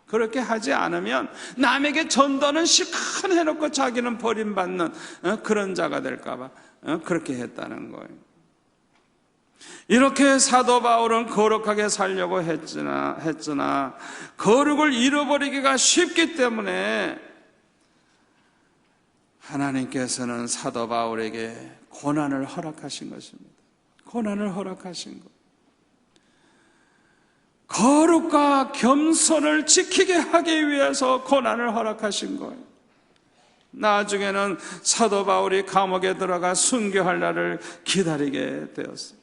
그렇게 하지 않으면 남에게 전도는 실컷 해놓고 자기는 버림받는 그런 자가 될까봐 그렇게 했다는 거예요. 이렇게 사도 바울은 거룩하게 살려고 했으나 거룩을 잃어버리기가 쉽기 때문에 하나님께서는 사도 바울에게 고난을 허락하신 것입니다. 고난을 허락하신 것. 거룩과 겸손을 지키게 하기 위해서 고난을 허락하신 거예요. 나중에는 사도 바울이 감옥에 들어가 순교할 날을 기다리게 되었어요.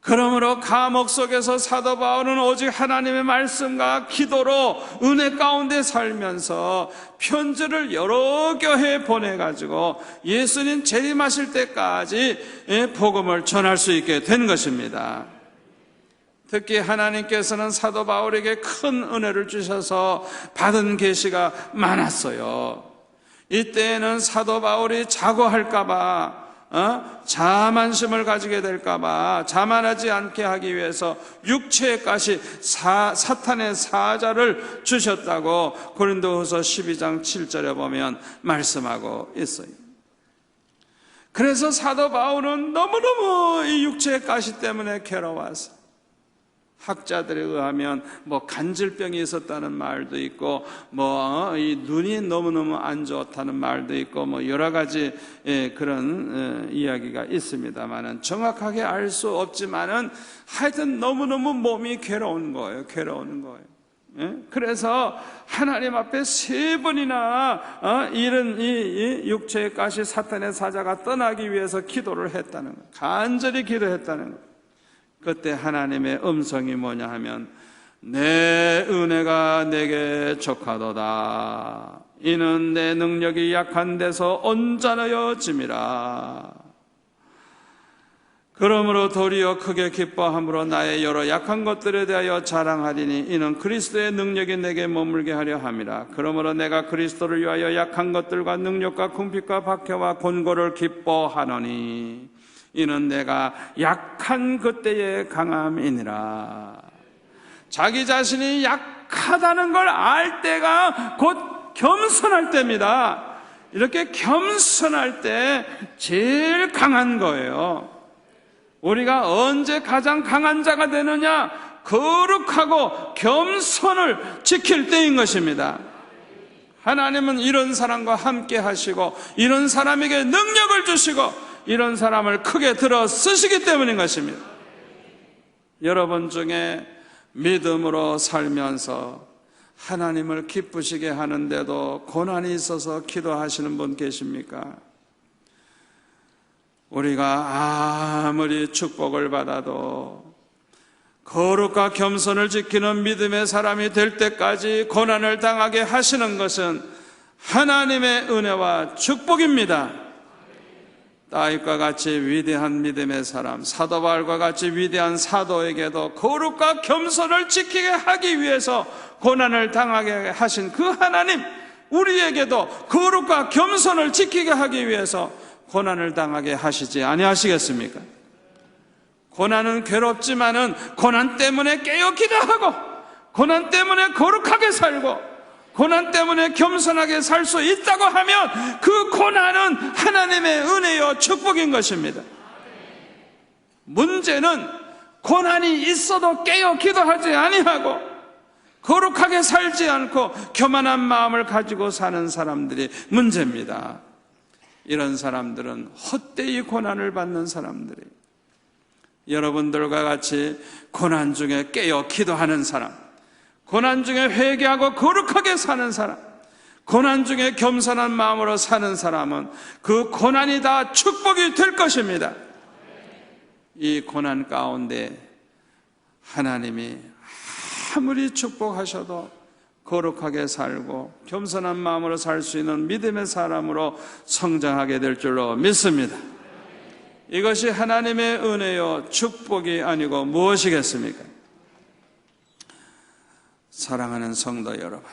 그러므로 감옥 속에서 사도 바울은 오직 하나님의 말씀과 기도로 은혜 가운데 살면서 편지를 여러 교회에 보내가지고 예수님 재림하실 때까지 복음을 전할 수 있게 된 것입니다. 특히 하나님께서는 사도 바울에게 큰 은혜를 주셔서 받은 계시가 많았어요. 이때에는 사도 바울이 자고할까봐 자만심을 가지게 될까봐 자만하지 않게 하기 위해서 육체의 가시 사탄의 사자를 주셨다고 고린도후서 12장 7절에 보면 말씀하고 있어요. 그래서 사도 바울은 너무너무 이 육체의 가시 때문에 괴로워서 학자들에 의하면 간질병이 있었다는 말도 있고 이 눈이 너무너무 안 좋다는 말도 있고 여러 가지 그런 이야기가 있습니다만은 정확하게 알 수 없지만은 하여튼 너무너무 몸이 괴로운 거예요. 그래서 하나님 앞에 3번이나 이런 이 육체의 가시 사탄의 사자가 떠나기 위해서 기도를 했다는 거예요. 간절히 기도했다는 거예요. 그때 하나님의 음성이 뭐냐 하면 내 은혜가 내게 족하도다. 이는 내 능력이 약한 데서 온전하여짐이라. 그러므로 도리어 크게 기뻐함으로 나의 여러 약한 것들에 대하여 자랑하리니 이는 그리스도의 능력이 내게 머물게 하려 함이라. 그러므로 내가 그리스도를 위하여 약한 것들과 능력과 궁핍과 박해와 곤고를 기뻐하노니 이는 내가 약한 그때의 강함이니라. 자기 자신이 약하다는 걸 알 때가 곧 겸손할 때입니다. 이렇게 겸손할 때 제일 강한 거예요. 우리가 언제 가장 강한 자가 되느냐? 거룩하고 겸손을 지킬 때인 것입니다. 하나님은 이런 사람과 함께 하시고 이런 사람에게 능력을 주시고 이런 사람을 크게 들어 쓰시기 때문인 것입니다. 여러분 중에 믿음으로 살면서 하나님을 기쁘시게 하는데도 고난이 있어서 기도하시는 분 계십니까? 우리가 아무리 축복을 받아도 거룩과 겸손을 지키는 믿음의 사람이 될 때까지 고난을 당하게 하시는 것은 하나님의 은혜와 축복입니다. 다윗과 같이 위대한 믿음의 사람, 사도 바울과 같이 위대한 사도에게도 거룩과 겸손을 지키게 하기 위해서 고난을 당하게 하신 그 하나님, 우리에게도 거룩과 겸손을 지키게 하기 위해서 고난을 당하게 하시지 아니하시겠습니까? 고난은 괴롭지만은 고난 때문에 깨어 기도하고 고난 때문에 거룩하게 살고 고난 때문에 겸손하게 살 수 있다고 하면 그 고난은 하나님의 은혜요 축복인 것입니다. 문제는 고난이 있어도 깨어 기도하지 아니하고 거룩하게 살지 않고 교만한 마음을 가지고 사는 사람들이 문제입니다. 이런 사람들은 헛되이 고난을 받는 사람들이에요. 여러분들과 같이 고난 중에 깨어 기도하는 사람, 고난 중에 회개하고 거룩하게 사는 사람, 고난 중에 겸손한 마음으로 사는 사람은 그 고난이 다 축복이 될 것입니다. 이 고난 가운데 하나님이 아무리 축복하셔도 거룩하게 살고 겸손한 마음으로 살 수 있는 믿음의 사람으로 성장하게 될 줄로 믿습니다. 이것이 하나님의 은혜요 축복이 아니고 무엇이겠습니까? 사랑하는 성도 여러분,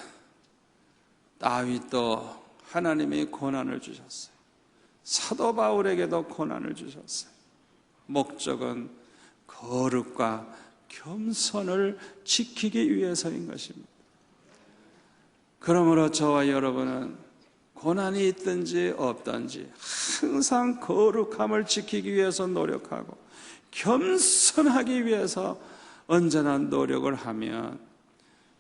다윗도 하나님이 고난을 주셨어요. 사도 바울에게도 고난을 주셨어요. 목적은 거룩과 겸손을 지키기 위해서인 것입니다. 그러므로 저와 여러분은 고난이 있든지 없든지 항상 거룩함을 지키기 위해서 노력하고 겸손하기 위해서 언제나 노력을 하면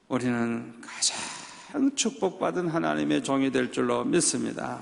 우리는 가장 축복받은 하나님의 종이 될 줄로 믿습니다.